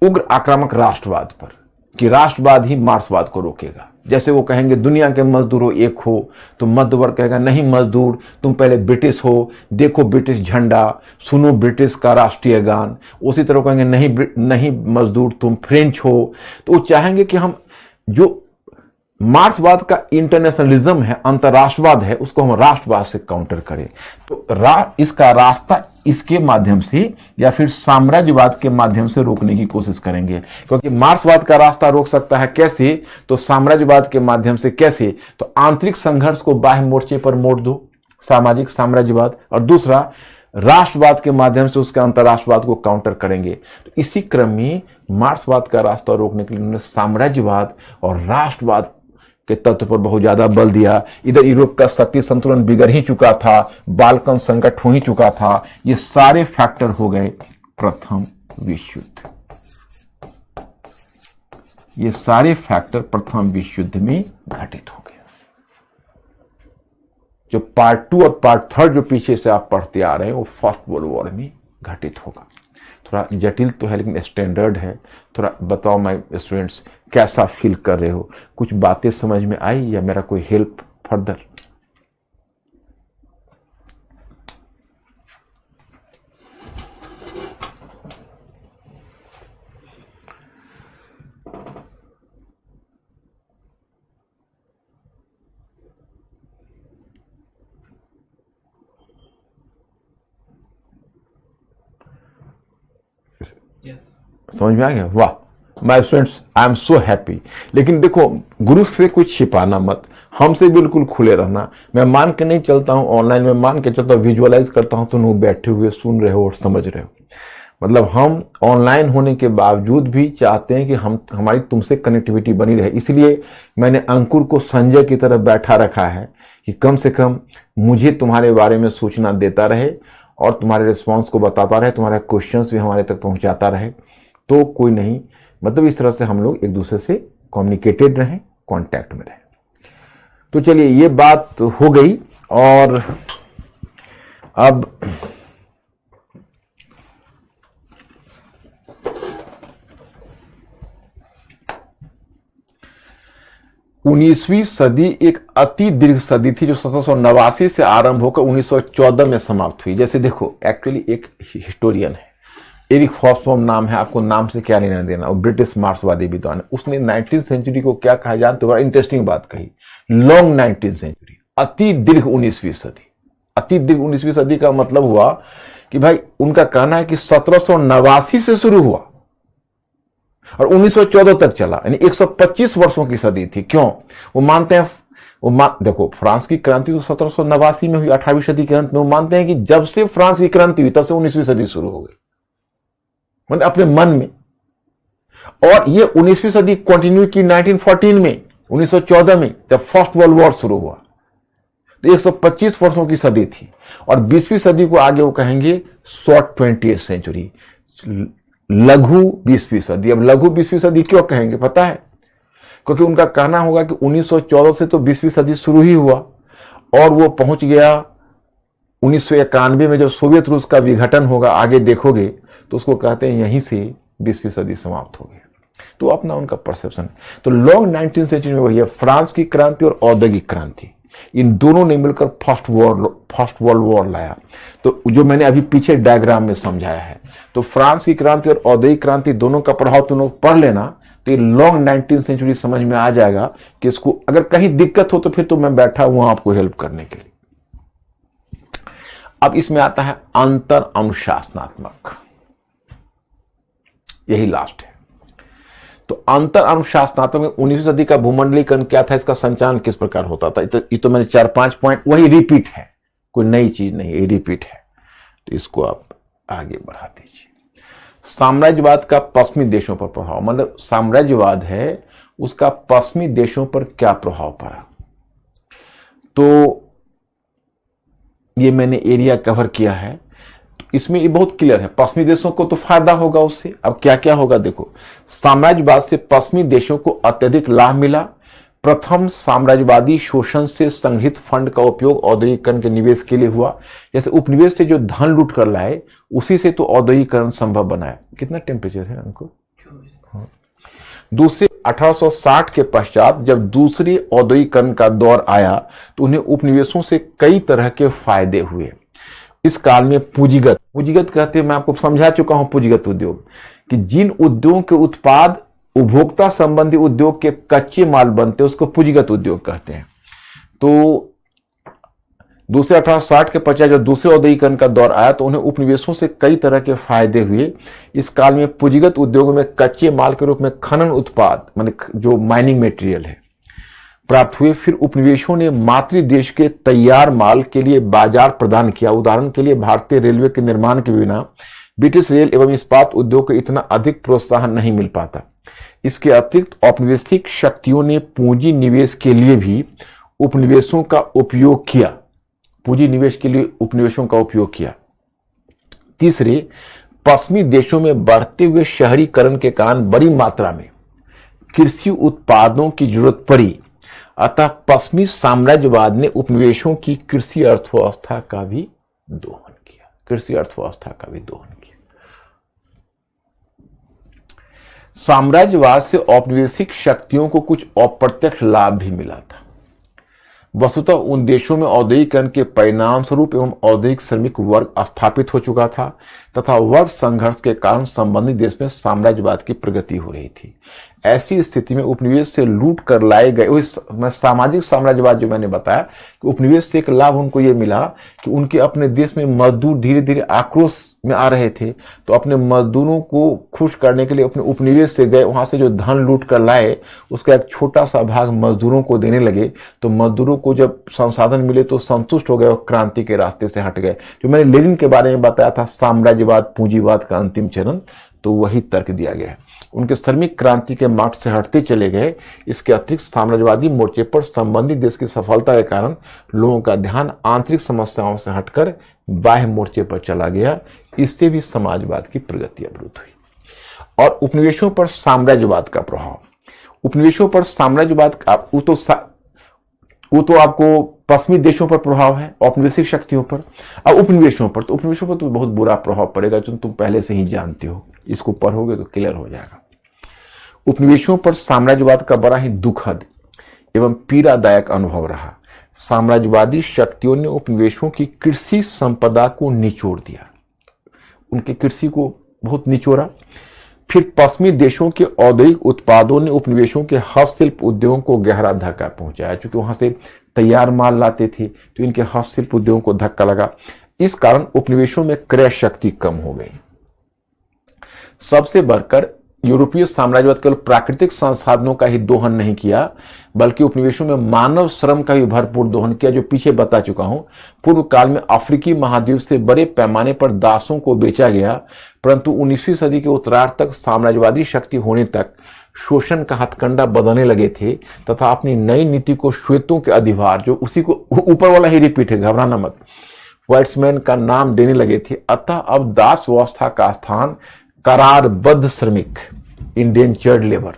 Speaker 1: उग्र आक्रामक राष्ट्रवाद पर, कि राष्ट्रवाद ही मार्क्सवाद को रोकेगा। जैसे वो कहेंगे दुनिया के मजदूरों एक हो, तो मध्य वर्ग कहेगा नहीं मजदूर, तुम पहले ब्रिटिश हो, देखो ब्रिटिश झंडा, सुनो ब्रिटिश का राष्ट्रीय गान। उसी तरह कहेंगे नहीं मजदूर, तुम फ्रेंच हो। तो वो चाहेंगे कि हम जो मार्क्सवाद का इंटरनेशनलिज्म है, अंतरराष्ट्रवाद है, उसको हम राष्ट्रवाद से काउंटर करें। तो इसका रास्ता इसके माध्यम से या फिर साम्राज्यवाद के माध्यम से रोकने की कोशिश करेंगे, क्योंकि मार्क्सवाद का रास्ता रोक सकता है कैसे, तो साम्राज्यवाद के माध्यम से कैसे, तो आंतरिक संघर्ष को बाह्य मोर्चे पर मोड़ दो, सामाजिक साम्राज्यवाद, और दूसरा राष्ट्रवाद के माध्यम से उसके अंतरराष्ट्रवाद को काउंटर करेंगे। तो इसी क्रम में मार्क्सवाद का रास्ता रोकने के लिए उन्होंने साम्राज्यवाद और राष्ट्रवाद के तत्व पर बहुत ज्यादा बल दिया। इधर यूरोप का शक्ति संतुलन बिगड़ ही चुका था, बाल्कन संकट हो ही चुका था, ये सारे फैक्टर हो गए प्रथम विश्व युद्ध। ये सारे फैक्टर प्रथम विश्व युद्ध में घटित हो गए। जो पार्ट 2 और पार्ट 3 जो पीछे से आप पढ़ते आ रहे हैं, वो फर्स्ट वर्ल्ड वॉर में घटित होगा। थोड़ा जटिल तो है लेकिन स्टैंडर्ड है। थोड़ा बताओ माय स्टूडेंट्स, कैसा फील कर रहे हो? कुछ बातें समझ में आई या मेरा कोई हेल्प फर्दर? समझ में आ गया? वाह my students, I am so happy. लेकिन देखो, गुरु से कुछ छिपाना मत, हमसे बिल्कुल खुले रहना। मैं मान के नहीं चलता हूं ऑनलाइन, में मान के चलता हूं, विजुअलाइज करता हूं, तुम लोग बैठे हुए सुन रहे हो और समझ रहे हो। मतलब हम ऑनलाइन होने के बावजूद भी चाहते हैं कि हमारी तुमसे कनेक्टिविटी बनी रहे। इसलिए मैंने अंकुर को संजय की तरह बैठा रखा है कि कम से कम मुझे तुम्हारे बारे में सूचना देता रहे और तुम्हारे रिस्पॉन्स को बताता रहे, तुम्हारे क्वेश्चंस भी हमारे तक पहुंचाता रहे। तो कोई नहीं, मतलब इस तरह से हम लोग एक दूसरे से कम्युनिकेटेड रहें, कांटेक्ट में रहें। तो चलिए ये बात हो गई। और अब उन्नीसवीं सदी एक अति दीर्घ सदी थी जो 1789 से आरंभ होकर 1914 में समाप्त हुई। जैसे देखो, एक्चुअली एक हिस्टोरियन है, एरिक हॉब्सबॉम नाम है, आपको नाम से क्या लेना देना, वो ब्रिटिश मार्क्सवादी विद्वान है। उसने 19th सेंचुरी को क्या कहा जानते हो? बड़ा इंटरेस्टिंग बात कही, लॉन्ग 19th सेंचुरी, अति दीर्घ 19वीं सदी। अति दीर्घ 19वीं सदी का मतलब हुआ कि भाई उनका कहना है कि 1789 से शुरू हुआ और 1914 तक चला, यानी 125 वर्षों की सदी थी। क्यों? वो मानते हैं, देखो फ्रांस की क्रांति तो 1789 में हुई, 18वीं सदी के अंत में। वो मानते हैं कि जब से फ्रांस की क्रांति हुई तब से 19वीं सदी शुरू हो गई, मतलब अपने मन में। और ये 19वीं सदी कंटिन्यू की 1914 में, 1914 में जब फर्स्ट वर्ल्ड वॉर शुरू हुआ, तो 125 वर्षों की सदी थी। और 20वीं सदी को आगे वो कहेंगे शॉर्ट 20th सेंचुरी, लघु 20वीं सदी। अब लघु 20वीं सदी क्यों कहेंगे पता है? क्योंकि उनका कहना होगा कि 1914 से तो 20वीं सदी शुरू ही हुआ और वो पहुंच गया 1991 में जब सोवियत रूस का विघटन होगा, आगे देखोगे तो उसको कहते हैं यहीं से 20वीं सदी समाप्त हो गई। तो अपना उनका परसेप्शन है। तो लॉन्ग 19th सेंचुरी में वही है, फ्रांस की क्रांति और औद्योगिक क्रांति, इन दोनों ने मिलकर फर्स्ट वर्ल्ड वॉर लाया। तो जो मैंने अभी पीछे डायग्राम में समझाया है, तो फ्रांस की क्रांति और औद्योगिक क्रांति दोनों का प्रभाव तुम लोग पढ़ लेना, तो ये लॉन्ग 19th सेंचुरी समझ में आ जाएगा कि इसको अगर कहीं दिक्कत हो तो फिर तो मैं बैठा हुआ आपको हेल्प करने के लिए। अब इसमें आता है अंतर अनुशासनात्मक, यही लास्ट है। तो अंतर अनुशासनात्मक 19वीं सदी का भूमंडलीकरण क्या था, इसका संचालन किस प्रकार होता था? ये तो मैंने 4-5 पॉइंट, वही रिपीट है, कोई नई चीज नहीं, ये रिपीट है। तो इसको आप आगे बढ़ा दीजिए। साम्राज्यवाद का पश्चिमी देशों पर प्रभाव, मतलब साम्राज्यवाद है उसका पश्चिमी देशों पर क्या प्रभाव पड़ा, तो ये मैंने एरिया कवर किया है। तो इसमें ये बहुत क्लियर है, पश्चिमी देशों को तो फायदा होगा उससे। अब क्या क्या होगा देखो, साम्राज्यवाद से पश्चिमी देशों को अत्यधिक लाभ मिला। प्रथम, साम्राज्यवादी शोषण से संग्रहित फंड का उपयोग औद्योगिकरण के निवेश के लिए हुआ। जैसे उपनिवेश से जो धन लूट कर लाए, उसी से तो औद्योगिकरण संभव बनाया। कितना टेम्परेचर है उनको? दूसरे, 1860 के पश्चात जब दूसरे औद्योगिकरण का दौर आया तो उन्हें उपनिवेशों से कई तरह के फायदे हुए। इस काल में पूंजीगत कहते हैं, मैं आपको समझा चुका हूं पूंजीगत उद्योग, कि जिन उद्योगों के उत्पाद उपभोक्ता संबंधी उद्योग के कच्चे माल बनते हैं उसको पूंजीगत उद्योग कहते हैं। तो दूसरे 1860 के पश्चात जब दूसरे औद्योगिकरण का दौर आया तो उन्हें उपनिवेशों से कई तरह के फायदे हुए। इस काल में पूंजीगत उद्योगों में कच्चे माल के रूप में खनन उत्पाद, माने जो माइनिंग मटेरियल है, प्राप्त हुए। फिर उपनिवेशों ने मातृ देश के तैयार माल के लिए बाजार प्रदान किया। उदाहरण के लिए भारतीय रेलवे के निर्माण के बिना ब्रिटिश रेल एवं इस्पात उद्योग को इतना अधिक प्रोत्साहन नहीं मिल पाता। इसके अतिरिक्त औपनिवेशिक शक्तियों ने पूंजी निवेश के लिए भी उपनिवेशों का उपयोग किया, पूंजी निवेश के लिए उपनिवेशों का उपयोग किया। तीसरे, पश्चिमी देशों में बढ़ते हुए शहरीकरण के कारण बड़ी मात्रा में कृषि उत्पादों की जरूरत पड़ी। अतः पश्चिमी साम्राज्यवाद ने उपनिवेशों की कृषि अर्थव्यवस्था का भी दोहन किया, साम्राज्यवाद से औपनिवेशिक शक्तियों को कुछ अप्रत्यक्ष लाभ भी मिला था। वस्तुतः उन देशों में औद्योगिकरण के परिणाम स्वरूप एवं औद्योगिक श्रमिक वर्ग स्थापित हो चुका था तथा वर्ग संघर्ष के कारण संबंधित देश में साम्राज्यवाद की प्रगति हो रही थी। ऐसी स्थिति में उपनिवेश से लूट कर लाए गए सामाजिक साम्राज्यवाद जो मैंने बताया कि उपनिवेश से एक लाभ उनको ये मिला कि उनके अपने देश में मजदूर धीरे धीरे आक्रोश में आ रहे थे, तो अपने मजदूरों को खुश करने के लिए अपने उपनिवेश से गए, वहां से जो धन लूट कर लाए उसका एक छोटा सा भाग मजदूरों को देने लगे। तो मजदूरों को जब संसाधन मिले तो संतुष्ट हो गए और क्रांति के रास्ते से हट गए। जो मैंने लेनिन के बारे में बताया था, साम्राज्यवाद पूंजीवाद का अंतिम चरण, तो वही तर्क दिया गया है। उनके श्रमिक क्रांति के मार्ग से हटते चले गए। इसके अतिरिक्त साम्राज्यवादी मोर्चे पर संबंधित देश की सफलता के कारण लोगों का ध्यान आंतरिक समस्याओं से हटकर बाह्य मोर्चे पर चला गया। इससे भी समाजवाद की प्रगति अवरुद्ध हुई। और उपनिवेशों पर साम्राज्यवाद का प्रभाव, उपनिवेशों पर साम्राज्यवाद का वो तो आपको पश्चिमी देशों पर प्रभाव है, औपनिवेशिक शक्तियों पर। अब उपनिवेशों पर, तो उपनिवेशों पर तो बहुत बुरा प्रभाव पड़ेगा, जो तुम पहले से ही जानते हो, इसको पढ़ोगे तो क्लियर हो जाएगा। उपनिवेशों पर साम्राज्यवाद का बड़ा ही दुखद एवं पीड़ादायक अनुभव रहा। साम्राज्यवादी शक्तियों ने उपनिवेशों की कृषि संपदा को निचोड़ दिया, उनके कृषि को बहुत निचोड़ा। फिर पश्चिमी देशों के औद्योगिक उत्पादों ने उपनिवेशों के हस्तशिल्प उद्योगों को गहरा धक्का पहुंचाया, क्योंकि वहां से तैयार माल लाते थे तो इनके हस्तशिल्प उद्योगों को धक्का लगा। इस कारण उपनिवेशों में क्रय शक्ति कम हो गई। सबसे बढ़कर यूरोपीय साम्राज्यवाद केवल प्राकृतिक संसाधनों का ही दोहन नहीं किया, बल्कि उपनिवेशों में मानव श्रम का भी भरपूर दोहन किया, जो पीछे बता चुका हूं। पूर्व काल में अफ्रीकी महाद्वीप से बड़े पैमाने पर दासों को बेचा गया, परंतु 19वीं सदी के उत्तरार्ध तक साम्राज्यवादी शक्ति होने तक शोषण का हथकंडा बदलने लगे थे तथा अपनी नई नीति को श्वेतों के अधिभार, जो उसी को ऊपर वाला ही रिपीट है, घबराना मत, व्हाइट्समैन का नाम देने लगे थे। अतः अब दास व्यवस्था का स्थान करारबद्ध श्रमिक, इंडेंचर्ड लेबर,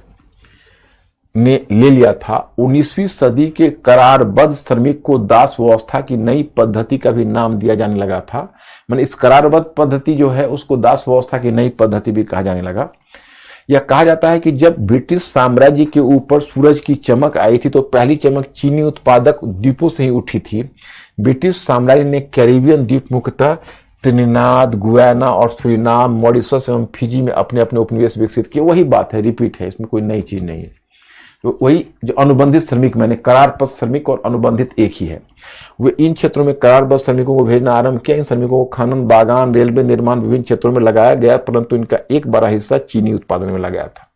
Speaker 1: ने ले लिया था। 19वीं सदी के करारबद्ध श्रमिक को दास व्यवस्था की नई पद्धति का भी नाम दिया जाने लगा था। मैंने इस करारबद्ध पद्धति जो है उसको दास व्यवस्था की नई पद्धति भी कहा जाने लगा। यह कहा जाता है कि जब ब्रिटिश साम्राज्य के ऊपर सूरज की चमक आई थी तो पहली चमक चीनी उत्पादक द्वीपों से ही उठी थी। ब्रिटिश साम्राज्य ने कैरिबियन द्वीप, मुख्यतः त्रिनिदाद, गुयाना और सुरिनाम, मॉरिशस एवं फिजी में अपने अपने उपनिवेश विकसित किए। वही बात है, रिपीट है, इसमें कोई नई चीज नहीं है। तो वही जो अनुबंधित श्रमिक, मैंने करारबद्ध श्रमिक और अनुबंधित एक ही है। वे इन क्षेत्रों में करारबद्ध श्रमिकों को भेजना आरंभ किया। इन श्रमिकों को खनन, बागान, रेलवे निर्माण विभिन्न क्षेत्रों में लगाया गया, परंतु इनका एक बड़ा हिस्सा चीनी उत्पादन में लगाया था।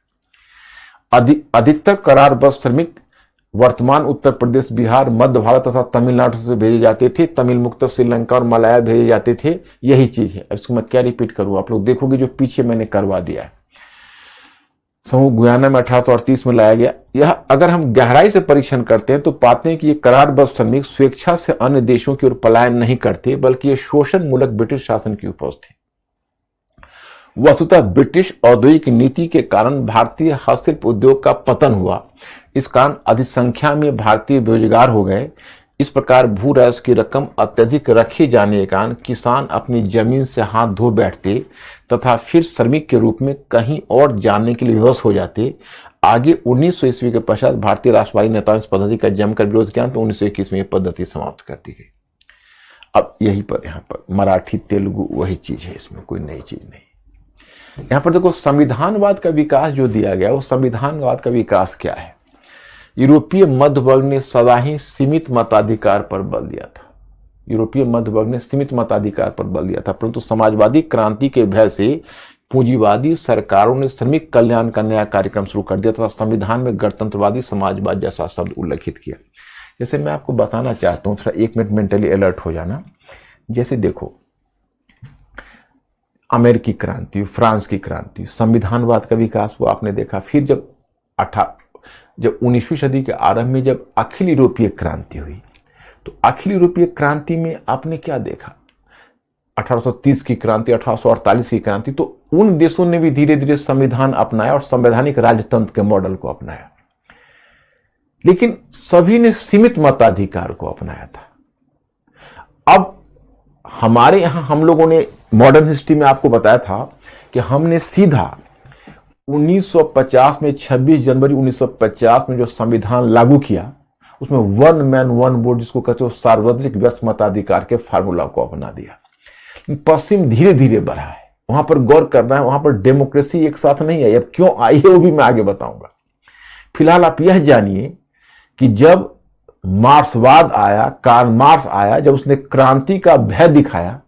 Speaker 1: अधिकतर करारबद्ध श्रमिक वर्तमान उत्तर प्रदेश, बिहार, मध्य भारत तथा तमिलनाडु से भेजे जाते थे। तमिल मुक्त श्रीलंका और मलाया भेजे जाते थे। यही चीज है, इसको मैं क्या रिपीट करूं, आप लोग देखोगे जो पीछे मैंने करवा दिया है। समूह गुयाना में 1838 में लाया गया। यह अगर हम गहराई से परीक्षण करते हैं तो पाते हैं कि ये करारबद्ध श्रमिक स्वेच्छा से अन्य देशों की ओर पलायन नहीं करते, बल्कि ये शोषण मूलक ब्रिटिश शासन की उपज थे। वस्तुतः ब्रिटिश औद्योगिक नीति के कारण भारतीय हस्तशिल्प उद्योग का पतन हुआ। इस कारण अधिक संख्या में भारतीय बेरोजगार हो गए। इस प्रकार भू राजस्व की रकम अत्यधिक रखे जाने के कारण किसान अपनी जमीन से हाथ धो बैठते तथा फिर श्रमिक के रूप में कहीं और जाने के लिए विवश हो जाते। आगे 1900 ईस्वी के पश्चात भारतीय राष्ट्रवादी नेताओं इस पद्धति का जमकर विरोध किया तो 1921 में यह पद्धति समाप्त कर दी गई। अब यहीं पर, यहाँ पर मराठी, तेलुगु वही चीज है, इसमें कोई नई चीज नहीं। यहाँ पर देखो संविधानवाद का विकास जो दिया गया, वो संविधानवाद का विकास क्या है। यूरोपीय मध्य वर्ग ने सदा ही सीमित मताधिकार पर बल दिया था। यूरोपीय मध्य वर्ग ने सीमित मताधिकार पर बल दिया था, परंतु समाजवादी क्रांति के भय से पूंजीवादी सरकारों ने श्रमिक कल्याण का नया कार्यक्रम शुरू कर दिया तथा संविधान में गणतंत्रवादी समाजवाद जैसा शब्द उल्लेखित किया। जैसे मैं आपको बताना चाहता हूं, थोड़ा 1 मिनट मेंटली अलर्ट हो जाना। जैसे देखो, अमेरिकी क्रांति, फ्रांस की क्रांति, संविधानवाद का विकास वो आपने देखा। फिर जब 19वीं सदी के आरंभ में जब अखिल यूरोपीय क्रांति हुई, तो अखिल यूरोपीय क्रांति में आपने क्या देखा, 1830 की क्रांति, 1848 की क्रांति, तो उन देशों ने भी धीरे धीरे संविधान अपनाया और संवैधानिक राजतंत्र के मॉडल को अपनाया, लेकिन सभी ने सीमित मताधिकार को अपनाया था। अब हमारे यहां हम लोगों ने मॉडर्न हिस्ट्री में आपको बताया था कि हमने सीधा 1950 में 26 जनवरी 1950 में जो संविधान लागू किया, उसमें 1 मैन 1 वोट, जिसको कहते हो सार्वत्रिक व्यस्त मताधिकार के फार्मूला को अपना दिया। पश्चिम धीरे धीरे बढ़ा है, वहां पर गौर करना है, वहां पर डेमोक्रेसी एक साथ नहीं आई। अब क्यों आई है वो भी मैं आगे बताऊंगा। फिलहाल आप यह जानिए कि जब मार्क्सवाद आया, कार्ल मार्क्स आया, जब उसने क्रांति का भय दिखाया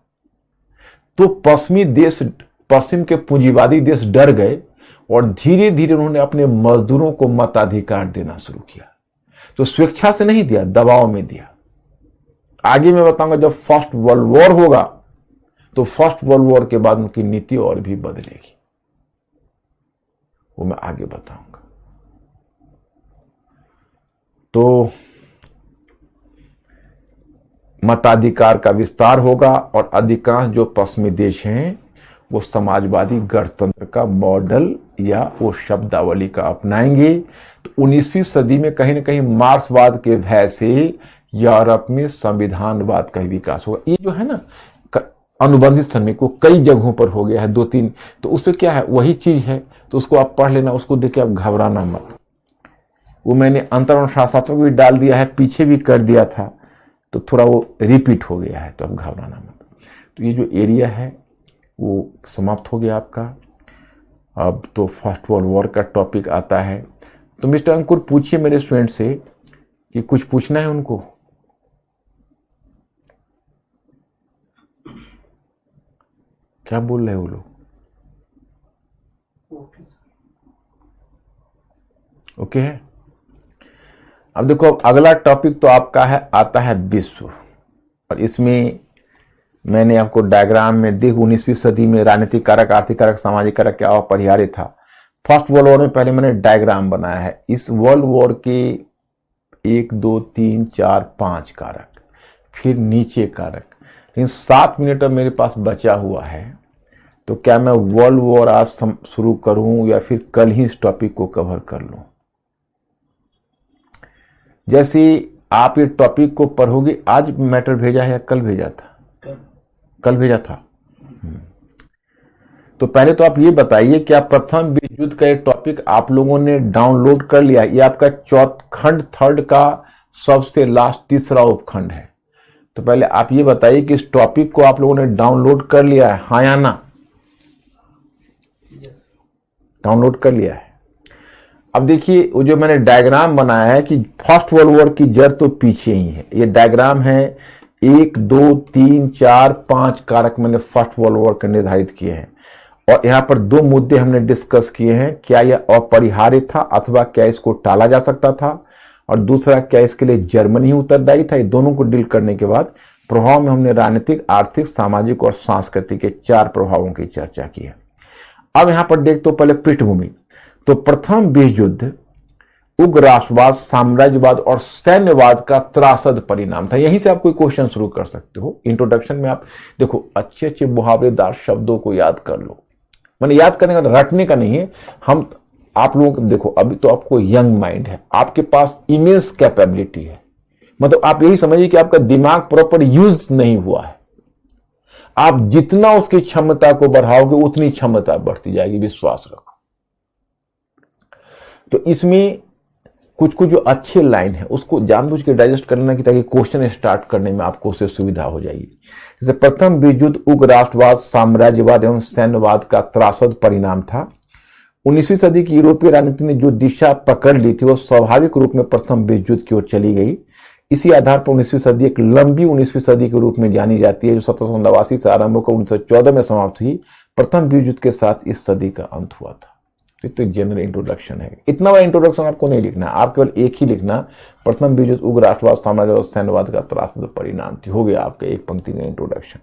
Speaker 1: तो पश्चिम के पूंजीवादी देश डर गए और धीरे धीरे उन्होंने अपने मजदूरों को मताधिकार देना शुरू किया। तो स्वेच्छा से नहीं दिया, दबाव में दिया। आगे मैं बताऊंगा जब फर्स्ट वर्ल्ड वॉर होगा तो फर्स्ट वर्ल्ड वॉर के बाद उनकी नीति और भी बदलेगी, वो मैं आगे बताऊंगा। तो मताधिकार का विस्तार होगा और अधिकांश जो पश्चिमी देश हैं वो समाजवादी गणतंत्र का मॉडल या वो शब्दावली का अपनाएंगे। तो 19वीं सदी में कहीं ना कहीं मार्क्सवाद के भय से यूरोप में संविधानवाद का विकास होगा। ये जो है ना अनुबंधित श्रमिक वो कई जगहों पर हो गया है, 2-3, तो उसमें क्या है वही चीज है, तो उसको आप पढ़ लेना, उसको देख के आप घबराना मत। वो मैंने अंतरशास्त्रों को भी डाल दिया है, पीछे भी कर दिया था, तो थोड़ा वो रिपीट हो गया है, तो आप घबराना मत। तो ये जो एरिया है वो समाप्त हो गया आपका। अब तो फर्स्ट वर्ल्ड वॉर का टॉपिक आता है। तो मिस्टर अंकुर पूछिए मेरे स्टूडेंट से कि कुछ पूछना है उनको। क्या बोल रहे हैं वो लोग?
Speaker 2: Okay sir.
Speaker 1: ओके है। अब देखो, अब अगला टॉपिक तो आपका है, आता है विश्व, और इसमें मैंने आपको डायग्राम में देख 19वीं सदी में राजनीतिक कारक, आर्थिक कारक, सामाजिक कारक क्या अपरिहार्य था। फर्स्ट वर्ल्ड वॉर में पहले मैंने डायग्राम बनाया है। इस वर्ल्ड वॉर के 1 2 3 4 5 कारक, फिर नीचे कारक। लेकिन 7 मिनट अब मेरे पास बचा हुआ है, तो क्या मैं वर्ल्ड वॉर आज शुरू करूं या फिर कल ही इस टॉपिक को कवर कर लूं? जैसे आप ये टॉपिक को पढ़ोगे, आज मैटर भेजा है या कल भेजा था? कल भेजा था। तो पहले तो आप ये बताइए कि आप प्रथम विश्व युद्ध का ये टॉपिक आप लोगों ने डाउनलोड कर लिया? ये आपका खंड 3 का सबसे लास्ट तीसरा उपखंड है। तो पहले आप ये बताइए कि इस टॉपिक को आप लोगों ने डाउनलोड कर लिया है, हाँ या ना? डाउनलोड कर लिया है। अब देखिए, वो जो मैंने डायग्राम बनाया है कि फर्स्ट वर्ल्ड वॉर की जड़ तो पीछे ही है। ये डायग्राम है 1 2 3 4 5 कारक मैंने फर्स्ट वर्ल्ड वॉर के निर्धारित किए हैं, और यहां पर 2 मुद्दे हमने डिस्कस किए हैं। क्या यह अपरिहार्य था अथवा क्या इसको टाला जा सकता था, और दूसरा क्या इसके लिए जर्मनी ही उत्तरदायी था। ये दोनों को डील करने के बाद प्रभाव में हमने राजनीतिक, आर्थिक, सामाजिक और सांस्कृतिक के 4 प्रभावों की चर्चा की है। अब यहां पर देख तो पहले पृष्ठभूमि। तो प्रथम विश्व युद्ध उग्र राष्ट्रवाद, साम्राज्यवाद और सैन्यवाद का त्रासद परिणाम था। यहीं से आप कोई क्वेश्चन शुरू कर सकते हो। इंट्रोडक्शन में आप देखो, अच्छे अच्छे मुहावरेदार शब्दों को याद कर लो। मैंने याद करने का, रटने का नहीं है। हम आप लोगों को देखो, अभी तो आपको यंग माइंड है, आपके पास इमेंस कैपेबिलिटी है। मतलब आप यही समझिए कि आपका दिमाग प्रॉपर यूज नहीं हुआ है। आप जितना उसकी क्षमता को बढ़ाओगे उतनी क्षमता बढ़ती जाएगी, विश्वास रखो। तो इसमें कुछ कुछ जो अच्छे लाइन है उसको जानबूझ के डाइजेस्ट करना की, ताकि क्वेश्चन स्टार्ट करने में आपको उससे सुविधा हो जाएगी। जैसे प्रथम विश्व युद्ध उग्र राष्ट्रवाद, साम्राज्यवाद एवं सैन्यवाद का त्रासद परिणाम था। 19वीं सदी की यूरोपीय राजनीति ने जो दिशा पकड़ ली थी वो स्वाभाविक रूप में प्रथम विश्व युद्ध की ओर चली गई। इसी आधार पर 19वीं सदी एक लंबी 19वीं सदी के रूप में जानी जाती है, जो 1789 से आरंभ होकर 1914 में समाप्त हुई। प्रथम विश्व युद्ध के साथ इस सदी का अंत हुआ था। तो जनरल इंट्रोडक्शन है। इतना बड़ा इंट्रोडक्शन आपको नहीं लिखना, आप केवल एक ही लिखना, प्रथम विश्व युद्ध उग्र राष्ट्रवाद, साम्राज्यवाद और सैन्यवाद का त्रासद परिणाम थी। हो गया आपका एक पंक्ति का इंट्रोडक्शन।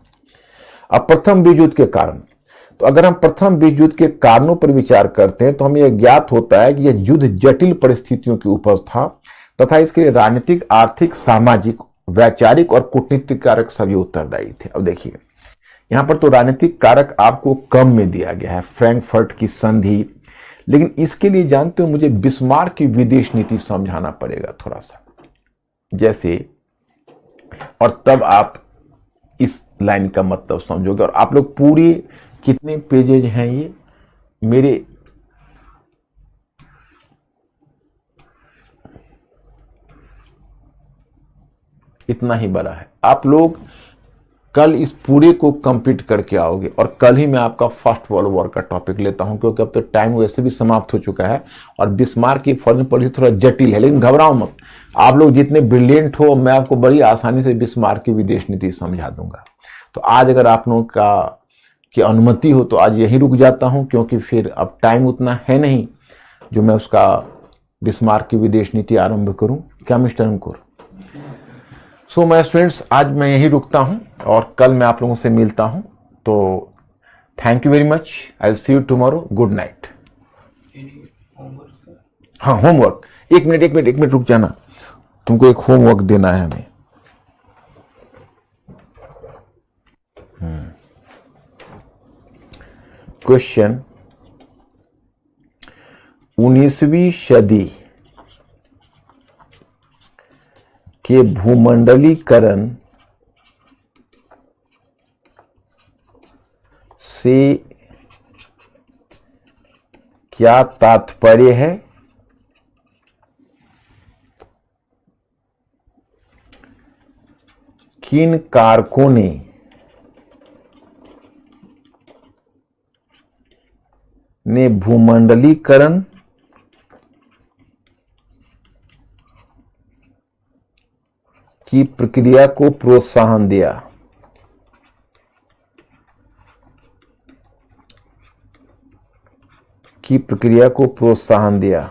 Speaker 1: अब प्रथम विश्व युद्ध के कारण, तो अगर हम प्रथम विश्व युद्ध के कारणों पर विचार करते हैं तो हमें यह ज्ञात होता है कि यह युद्ध जटिल परिस्थितियों की उपज था तथा इसके लिए राजनीतिक, आर्थिक, सामाजिक, वैचारिक और कूटनीतिक कारक सभी उत्तरदायी थे। अब देखिए, यहां पर तो राजनीतिक कारक आपको कम में दिया गया है, फ्रैंकफर्ट की संधि, लेकिन इसके लिए जानते हो मुझे बिस्मार्क की विदेश नीति समझाना पड़ेगा थोड़ा सा, जैसे, और तब आप इस लाइन का मतलब समझोगे। और आप लोग पूरी कितने पेजेज हैं ये मेरे, इतना ही बड़ा है। आप लोग कल इस पूरे को कंप्लीट करके आओगे, और कल ही मैं आपका फर्स्ट वर्ल्ड वॉर का टॉपिक लेता हूं, क्योंकि अब तो टाइम वैसे भी समाप्त हो चुका है और बिस्मार्क की फॉरेन पॉलिसी थोड़ा जटिल है। लेकिन घबराओ मत, आप लोग जितने ब्रिलियंट हो, मैं आपको बड़ी आसानी से बिस्मार्क की विदेश नीति समझा दूंगा। तो आज अगर आप लोगों की अनुमति हो तो आज यही रुक जाता हूं, क्योंकि फिर अब टाइम उतना है नहीं जो मैं उसका बिस्मार्क की विदेश नीति आरंभ करूं। क्या mister Ankur? So my students, आज मैं यही रुकता हूं और कल मैं आप लोगों से मिलता हूं। तो thank you very much, I will see you tomorrow, good night. हाँ, होमवर्क, एक मिनट रुक जाना, तुमको एक होमवर्क देना है हमें। क्वेश्चन 19वीं सदी के भूमंडलीकरण से क्या तात्पर्य है? किन कारकों ने भूमंडलीकरण की प्रक्रिया को प्रोत्साहन दिया? की प्रक्रिया को प्रोत्साहन दिया।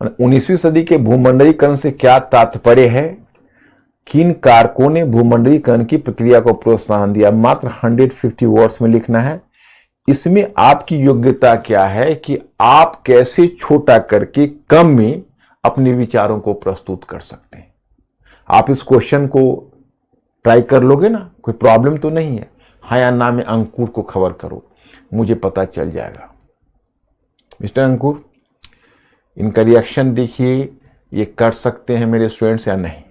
Speaker 1: 19वीं सदी के भूमंडलीकरण से क्या तात्पर्य है? किन कारकों ने भूमंडलीकरण की प्रक्रिया को प्रोत्साहन दिया? मात्र 150 वर्ड्स में लिखना है। इसमें आपकी योग्यता क्या है कि आप कैसे छोटा करके कम में अपने विचारों को प्रस्तुत कर सकते हैं। आप इस क्वेश्चन को ट्राई कर लोगे ना, कोई प्रॉब्लम तो नहीं है। हाँ या ना में अंकुर को खबर करो, मुझे पता चल जाएगा। मिस्टर अंकुर, इनका रिएक्शन देखिए, ये कर सकते हैं मेरे स्टूडेंट्स या नहीं।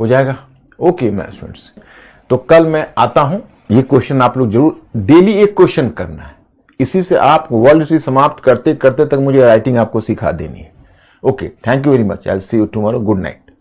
Speaker 1: हो जाएगा? ओके मैं स्टूडेंट्स, तो कल मैं आता हूं। ये क्वेश्चन आप लोग जरूर डेली एक क्वेश्चन करना है। इसी से आप वर्ल्ड हिस्ट्री समाप्त करते करते तक मुझे राइटिंग आपको सिखा देनी है। Okay, thank you very much. I will see you tomorrow. Good night.